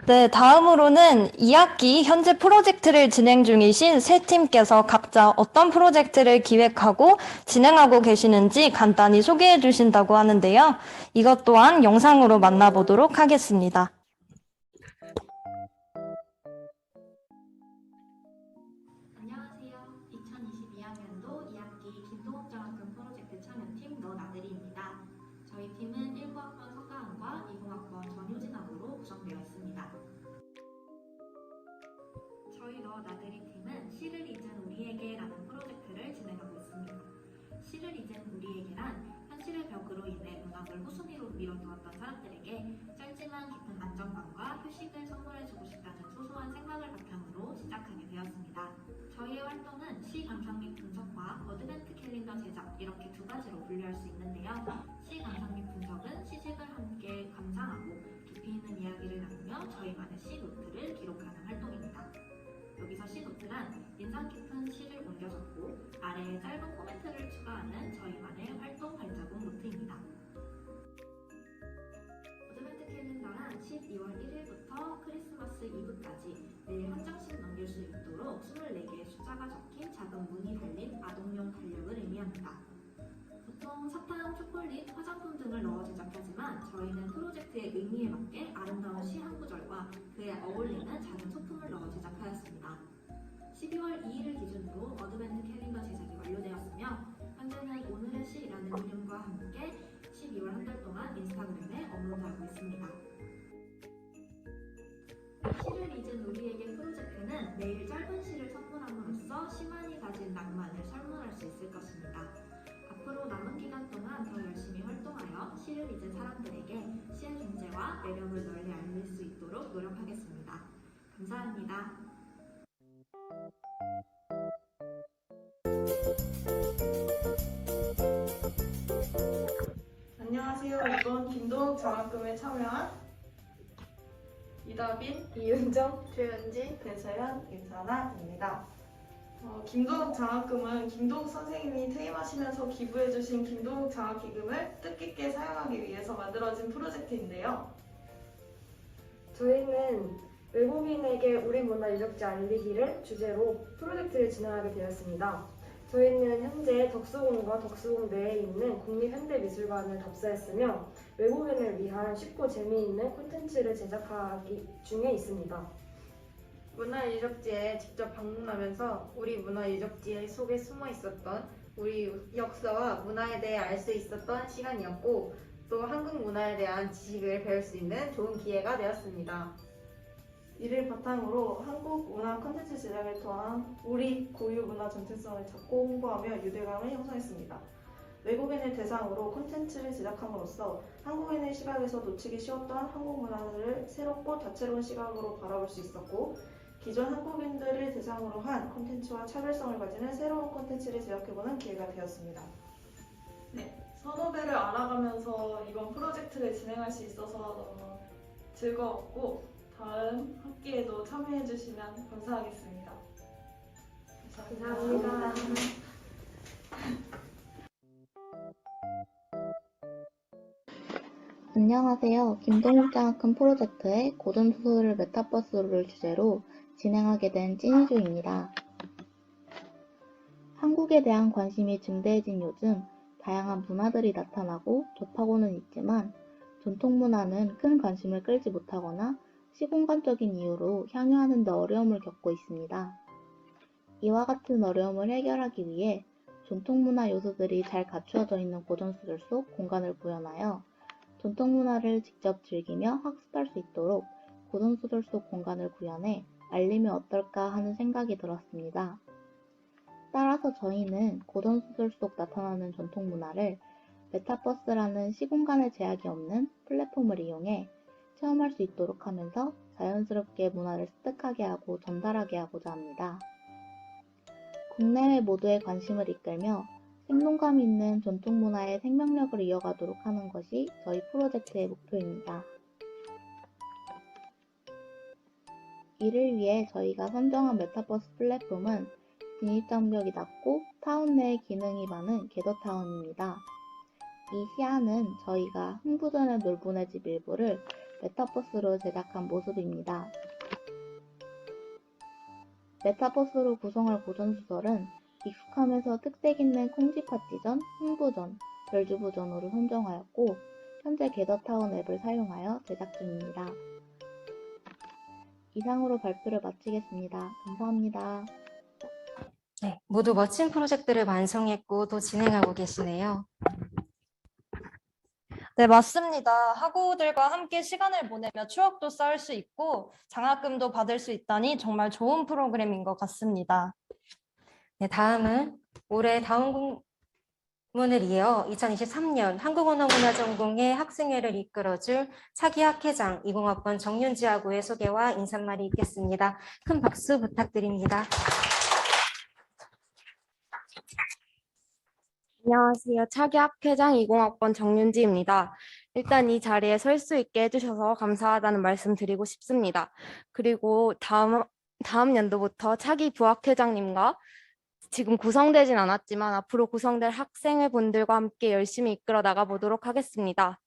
네, 다음으로는 2학기 현재 프로젝트를 진행 중이신 세 팀께서 각자 어떤 프로젝트를 기획하고 진행하고 계시는지 간단히 소개해 주신다고 하는데요. 이것 또한 영상으로 만나보도록 하겠습니다. 안녕하세요. 2022학년도 2학기 김동욱장학금 프로젝트 참여팀 너 나들이입니다. 저희 팀은 19학번 서가은과 20학번 전효진학으로 구성되어 있습니다. 저희 너 나들이 팀은 시를 잊은 우리에게라는 프로젝트를 진행하고 있습니다. 시를 잊은 우리에게란 현실의 벽으로 인해 문학을 후순위로 밀어두었던 사람들에게 짧지만 깊은 안정감과 휴식을 선물해주고 싶다는 소소한 생각을 바탕으로 시작하게 되었습니다. 저희의 활동은 시 감상력 분석과 어드벤트 캘린더 제작 이렇게 두 가지로 분류할 수 있는데요. 시 감상력 분석은 시식을 함께 감상하고 깊이 있는 이야기를 나누며 저희만의 시 노트를 기록하는 활동입니다. 여기서 시 노트란 인상 깊은 시를 옮겨 적고 아래에 짧은 코멘트를 추가하는 저희만의 활동 발자국 노트입니다. 어드벤트 캘린더란 12월 1일부터 크리스마스 이브까지 매일 한 장씩 넘길 수 있도록 24개의 숫자가 적힌 작은 문이 달린 아동용 달력을 의미합니다. 보통 사탕, 초콜릿, 화장품 등을 넣어 제작하지만 저희는 프로젝트의 의미에 맞게 아름다운 시 한 구절과 그에 어울리는 작은 소품을 넣어 제작하였습니다. 12월 2일을 기준으로 어드벤트 캘린더 제작이 완료되었으며 현재는 오늘의 시라는 이름과 함께 12월 한 달 동안 인스타그램에 업로드하고 있습니다. 시를 잊은 우리에게 프로젝트는 매일 짧은 시를 선물함으로써 시만이 가진 낭만을 설문할 수 있을 것입니다. 앞으로 남은 기간 동안 더 열심히 활동하여 시를 잊은 사람들에게 시의 존재와 매력을 널리 알릴 수 있도록 노력하겠습니다. 감사합니다. 안녕하세요. 이번 김동욱 장학금에 참여한 이다빈, 이은정, 최은지, 배서연, 임선아입니다. 김동욱 장학금은 김동욱 선생님이 퇴임하시면서 기부해주신 김동욱 장학기금을 뜻깊게 사용하기 위해서 만들어진 프로젝트인데요. 저희는 외국인에게 우리 문화 유적지 알리기를 주제로 프로젝트를 진행하게 되었습니다. 저희는 현재 덕수궁과 덕수궁 내에 있는 국립현대미술관을 답사했으며 외국인을 위한 쉽고 재미있는 콘텐츠를 제작하기 중에 있습니다. 문화유적지에 직접 방문하면서 우리 문화유적지 속에 숨어 있었던 우리 역사와 문화에 대해 알 수 있었던 시간이었고 또 한국 문화에 대한 지식을 배울 수 있는 좋은 기회가 되었습니다. 이를 바탕으로 한국 문화 콘텐츠 제작을 통한 우리 고유 문화 정체성을 찾고 홍보하며 유대감을 형성했습니다. 외국인을 대상으로 콘텐츠를 제작함으로써 한국인의 시각에서 놓치기 쉬웠던 한국 문화를 새롭고 다채로운 시각으로 바라볼 수 있었고 기존 한국인들을 대상으로 한 콘텐츠와 차별성을 가지는 새로운 콘텐츠를 제작해보는 기회가 되었습니다. 네, 선후배를 알아가면서 이번 프로젝트를 진행할 수 있어서 너무 즐거웠고 다음 학기에도 참여해주시면 감사하겠습니다. 감사합니다. 안녕하세요. 김동욱 장학금 프로젝트의 고전소설을 메타버스를 주제로 진행하게 된 찐이주입니다. 한국에 대한 관심이 증대해진 요즘 다양한 문화들이 나타나고 접하고는 있지만 전통문화는 큰 관심을 끌지 못하거나 시공간적인 이유로 향유하는 데 어려움을 겪고 있습니다. 이와 같은 어려움을 해결하기 위해 전통문화 요소들이 잘 갖추어져 있는 고전소설 속 공간을 구현하여 전통문화를 직접 즐기며 학습할 수 있도록 고전소설 속 공간을 구현해 알리면 어떨까 하는 생각이 들었습니다. 따라서 저희는 고전소설 속 나타나는 전통문화를 메타버스라는 시공간의 제약이 없는 플랫폼을 이용해 체험할 수 있도록 하면서 자연스럽게 문화를 습득하게 하고 전달하게 하고자 합니다. 국내외 모두의 관심을 이끌며 생동감 있는 전통 문화의 생명력을 이어가도록 하는 것이 저희 프로젝트의 목표입니다. 이를 위해 저희가 선정한 메타버스 플랫폼은 진입장벽이 낮고 타운 내의 기능이 많은 게더타운입니다. 이 시야는 저희가 흥부전의 놀부네 집 일부를 메타버스로 제작한 모습입니다. 메타버스로 구성할 고전수설은 익숙함에서 특색 있는 콩쥐파티전, 흥부전, 별주부전으로 선정하였고 현재 게더타운 앱을 사용하여 제작 중입니다. 이상으로 발표를 마치겠습니다. 감사합니다. 네, 모두 멋진 프로젝트를 완성했고 또 진행하고 계시네요. 네, 맞습니다. 학우들과 함께 시간을 보내며 추억도 쌓을 수 있고 장학금도 받을 수 있다니 정말 좋은 프로그램인 것 같습니다. 네, 다음은 올해 다음 공문을 이어 2023년 한국언어문화전공의 학생회를 이끌어줄 차기 학회장 20학번 정윤지 학우의 소개와 인사말이 있겠습니다. 큰 박수 부탁드립니다. 안녕하세요. 차기 학회장 20학번 정윤지입니다. 일단 이 자리에 설 수 있게 해주셔서 감사하다는 말씀 드리고 싶습니다. 그리고 다음 연도부터 차기 부학회장님과 지금 구성되진 않았지만 앞으로 구성될 학생회 분들과 함께 열심히 이끌어 나가보도록 하겠습니다.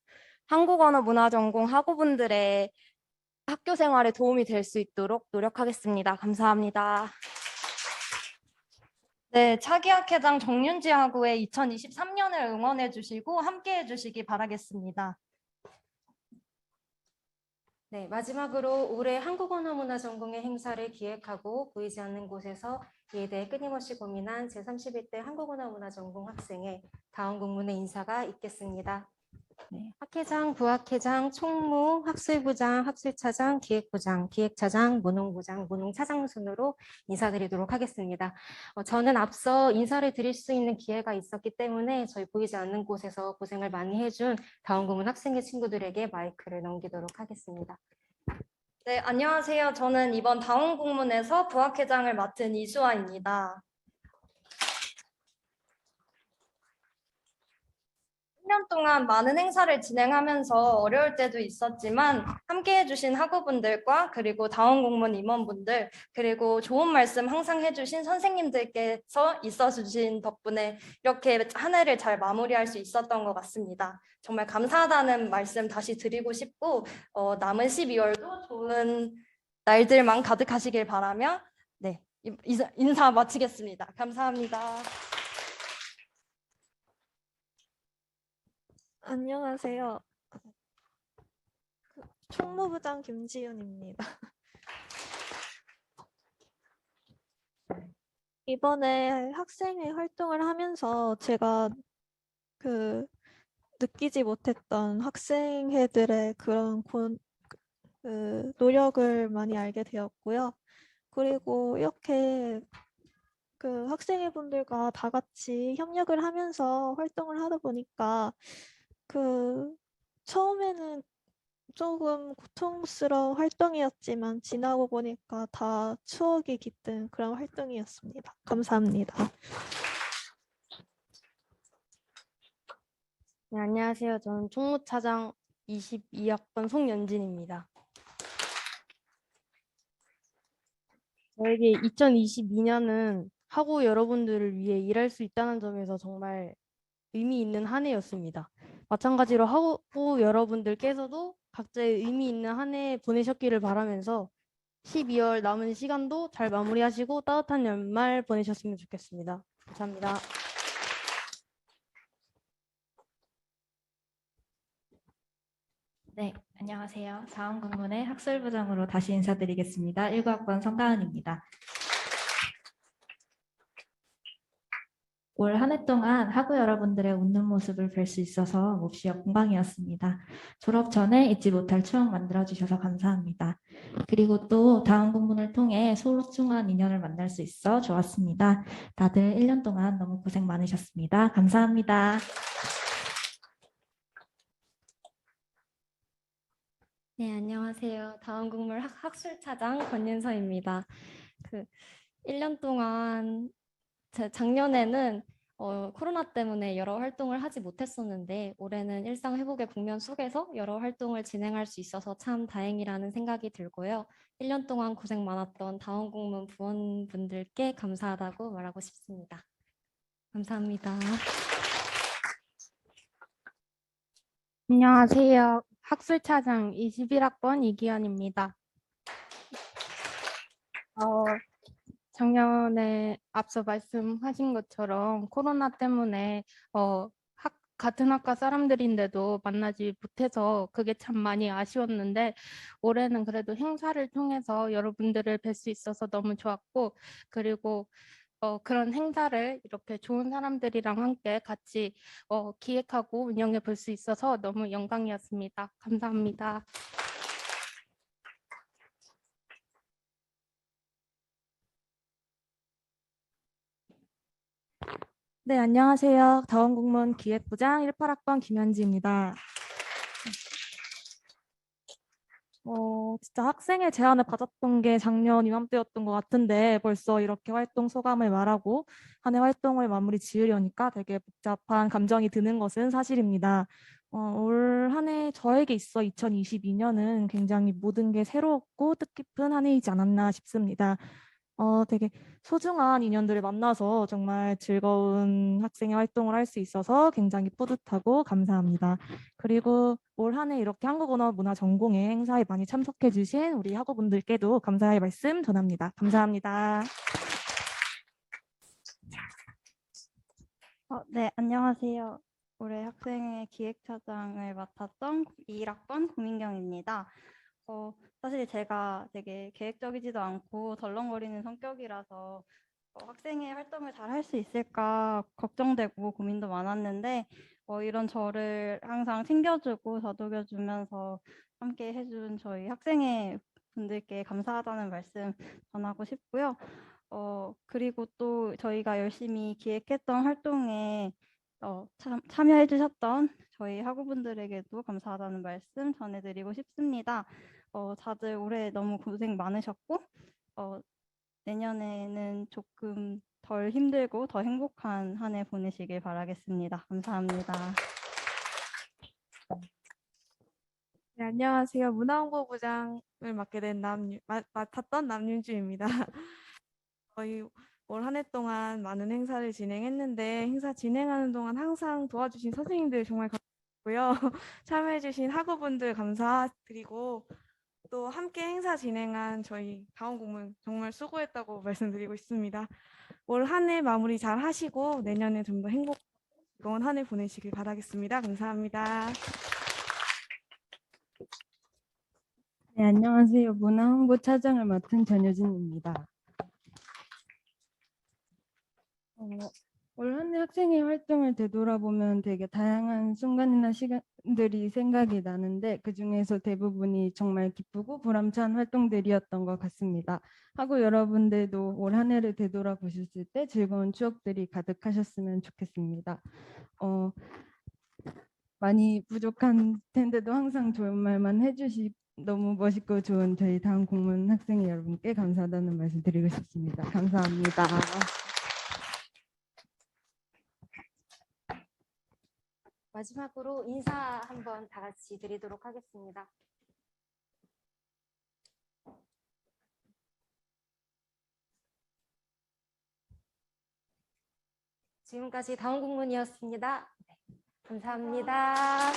한국언어문화전공 학우분들의 학교 생활에 도움이 될 수 있도록 노력하겠습니다. 감사합니다. 네, 차기 학회장 정윤지 학우의 2023년을 응원해 주시고 함께 해 주시기 바라겠습니다. 네, 마지막으로 올해 한국언어문화전공의 행사를 기획하고 보이지 않는 곳에서 이에 대해 끊임없이 고민한 제31대 한국언어문화전공 학생의 다음 공문의 인사가 있겠습니다. 네, 학회장, 부학회장, 총무, 학술부장, 학술차장, 기획부장, 기획차장, 문홍부장, 문홍차장 순으로 인사드리도록 하겠습니다. 저는 앞서 인사를 드릴 수 있는 기회가 있었기 때문에 저희 보이지 않는 곳에서 고생을 많이 해준 다음 공문 학생의 친구들에게 마이크를 넘기도록 하겠습니다. 네, 안녕하세요. 저는 이번 다운 공문에서 부학회장을 맡은 이수아입니다. 1년 동안 많은 행사를 진행하면서 어려울 때도 있었지만 함께 해주신 학우분들과 그리고 다운 공문 임원분들 그리고 좋은 말씀 항상 해주신 선생님들께서 있어주신 덕분에 이렇게 한 해를 잘 마무리할 수 있었던 것 같습니다. 정말 감사하다는 말씀 다시 드리고 싶고 남은 12월도 좋은 날들만 가득하시길 바라며 네, 인사 마치겠습니다. 감사합니다. 안녕하세요. 총무부장 김지윤입니다. 이번에 학생회 활동을 하면서 제가 느끼지 못했던 학생회들의 그런 노력을 많이 알게 되었고요. 그리고 이렇게 학생회 분들과 다 같이 협력을 하면서 활동을 하다 보니까 처음에는 조금 고통스러운 활동이었지만 지나고 보니까 다 추억이 깃든 그런 활동이었습니다. 감사합니다. 네, 안녕하세요. 저는 총무차장 22학번 송연진입니다. 저에게 2022년은 학우 여러분들을 위해 일할 수 있다는 점에서 정말 의미 있는 한 해였습니다. 마찬가지로 학우 여러분들께서도 각자의 의미 있는 한 해 보내셨기를 바라면서 12월 남은 시간도 잘 마무리하시고 따뜻한 연말 보내셨으면 좋겠습니다. 감사합니다. 네, 안녕하세요. 다음 공문의 학술부장으로 다시 인사드리겠습니다. 19학번 성가은입니다. 올 한 해 동안 학우 여러분들의 웃는 모습을 뵐 수 있어서 몹시 영광이었습니다. 졸업 전에 잊지 못할 추억 만들어주셔서 감사합니다. 그리고 또 다음 공문을 통해 소중한 인연을 만날 수 있어 좋았습니다. 다들 1년 동안 너무 고생 많으셨습니다. 감사합니다. 네, 안녕하세요. 다원국물 학술차장 권윤서입니다. 1년 동안 작년에는 코로나 때문에 여러 활동을 하지 못했었는데 올해는 일상 회복의 국면 속에서 여러 활동을 진행할 수 있어서 참 다행이라는 생각이 들고요. 1년 동안 고생 많았던 다원국문 부원분들께 감사하다고 말하고 싶습니다. 감사합니다. 안녕하세요. 학술차장 21학번 이기현입니다. 작년에 앞서 말씀하신 것처럼 코로나 때문에 같은 학과 사람들인데도 만나지 못해서 그게 참 많이 아쉬웠는데 올해는 그래도 행사를 통해서 여러분들을 뵐 수 있어서 너무 좋았고, 그리고 그런 행사를 이렇게 좋은 사람들이랑 함께 같이 기획하고 운영해 볼 수 있어서 너무 영광이었습니다. 감사합니다. 네, 안녕하세요. 다원국문 기획부장 18학번 김현지입니다. 진짜 학생의 제안을 받았던 게 작년 이맘때였던 것 같은데 벌써 이렇게 활동 소감을 말하고 한 해 활동을 마무리 지으려니까 되게 복잡한 감정이 드는 것은 사실입니다. 올 한 해 저에게 있어 2022년은 굉장히 모든 게 새롭고 뜻깊은 한 해이지 않았나 싶습니다. 되게 소중한 인연들을 만나서 정말 즐거운 학생의 활동을 할 수 있어서 굉장히 뿌듯하고 감사합니다. 그리고 올 한 해 이렇게 한국언어문화전공의 행사에 많이 참석해 주신 우리 학우분들께도 감사의 말씀 전합니다. 감사합니다. 네, 안녕하세요. 올해 학생회 기획차장을 맡았던 21학번 고민경입니다. 사실 제가 되게 계획적이지도 않고 덜렁거리는 성격이라서 학생회 활동을 잘 할 수 있을까 걱정되고 고민도 많았는데 이런 저를 항상 챙겨주고 다독여주면서 함께 해준 저희 학생회 분들께 감사하다는 말씀 전하고 싶고요. 그리고 또 저희가 열심히 기획했던 활동에 참여해 주셨던 저희 학우분들에게도 감사하다는 말씀 전해드리고 싶습니다. 다들 올해 너무 고생 많으셨고 내년에는 조금 덜 힘들고 더 행복한 한 해 보내시길 바라겠습니다. 감사합니다. 네, 안녕하세요. 문화홍보부장을 맡았던 남윤주입니다. 저희 올 한 해 동안 많은 행사를 진행했는데 행사 진행하는 동안 항상 도와주신 선생님들 정말 감사하고요. 참여해주신 학우분들 감사드리고 또 함께 행사 진행한 저희 다원국문 정말 수고했다고 말씀드리고 있습니다. 올 한 해 마무리 잘 하시고 내년에 좀 더 즐거운 한 해 보내시길 바라겠습니다. 감사합니다. 네, 안녕하세요. 문화홍보차장을 맡은 전효진입니다. 올 한 해 학생회 활동을 되돌아보면 되게 다양한 순간이나 시간들이 생각이 나는데 그중에서 대부분이 정말 기쁘고 보람찬 활동들이었던 것 같습니다. 하고 여러분들도 올 한 해를 되돌아보셨을 때 즐거운 추억들이 가득하셨으면 좋겠습니다. 많이 부족한 텐데도 항상 좋은 말만 해주시 너무 멋있고 좋은 저희 다음 공문 학생 여러분께 감사하다는 말씀 드리고 싶습니다. 감사합니다. 마지막으로 인사 한번 다 같이 드리도록 하겠습니다. 지금까지 다원국문이었습니다. 네, 감사합니다.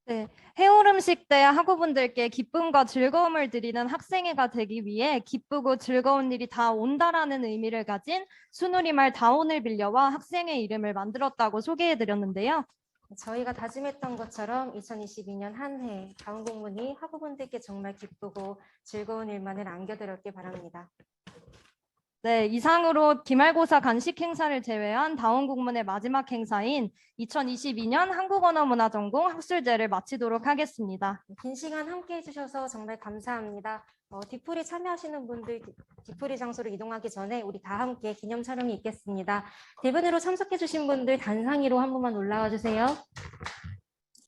네, 해오름식 때 학우분들께 기쁨과 즐거움을 드리는 학생회가 되기 위해 기쁘고 즐거운 일이 다 온다라는 의미를 가진 순우리말 다온을 빌려와 학생회 이름을 만들었다고 소개해드렸는데요. 저희가 다짐했던 것처럼 2022년 한 해 다원국문이 학우분들께 정말 기쁘고 즐거운 일만을 안겨드렸길 바랍니다. 네, 이상으로 기말고사 간식 행사를 제외한 다원국문의 마지막 행사인 2022년 한국언어문화전공 학술제를 마치도록 하겠습니다. 긴 시간 함께 해주셔서 정말 감사합니다. 뒤풀이 참여하시는 분들 뒤풀이 장소로 이동하기 전에 우리 다 함께 기념 촬영이 있겠습니다. 대변으로 참석해주신 분들 단상위로 한 번만 올라와 주세요.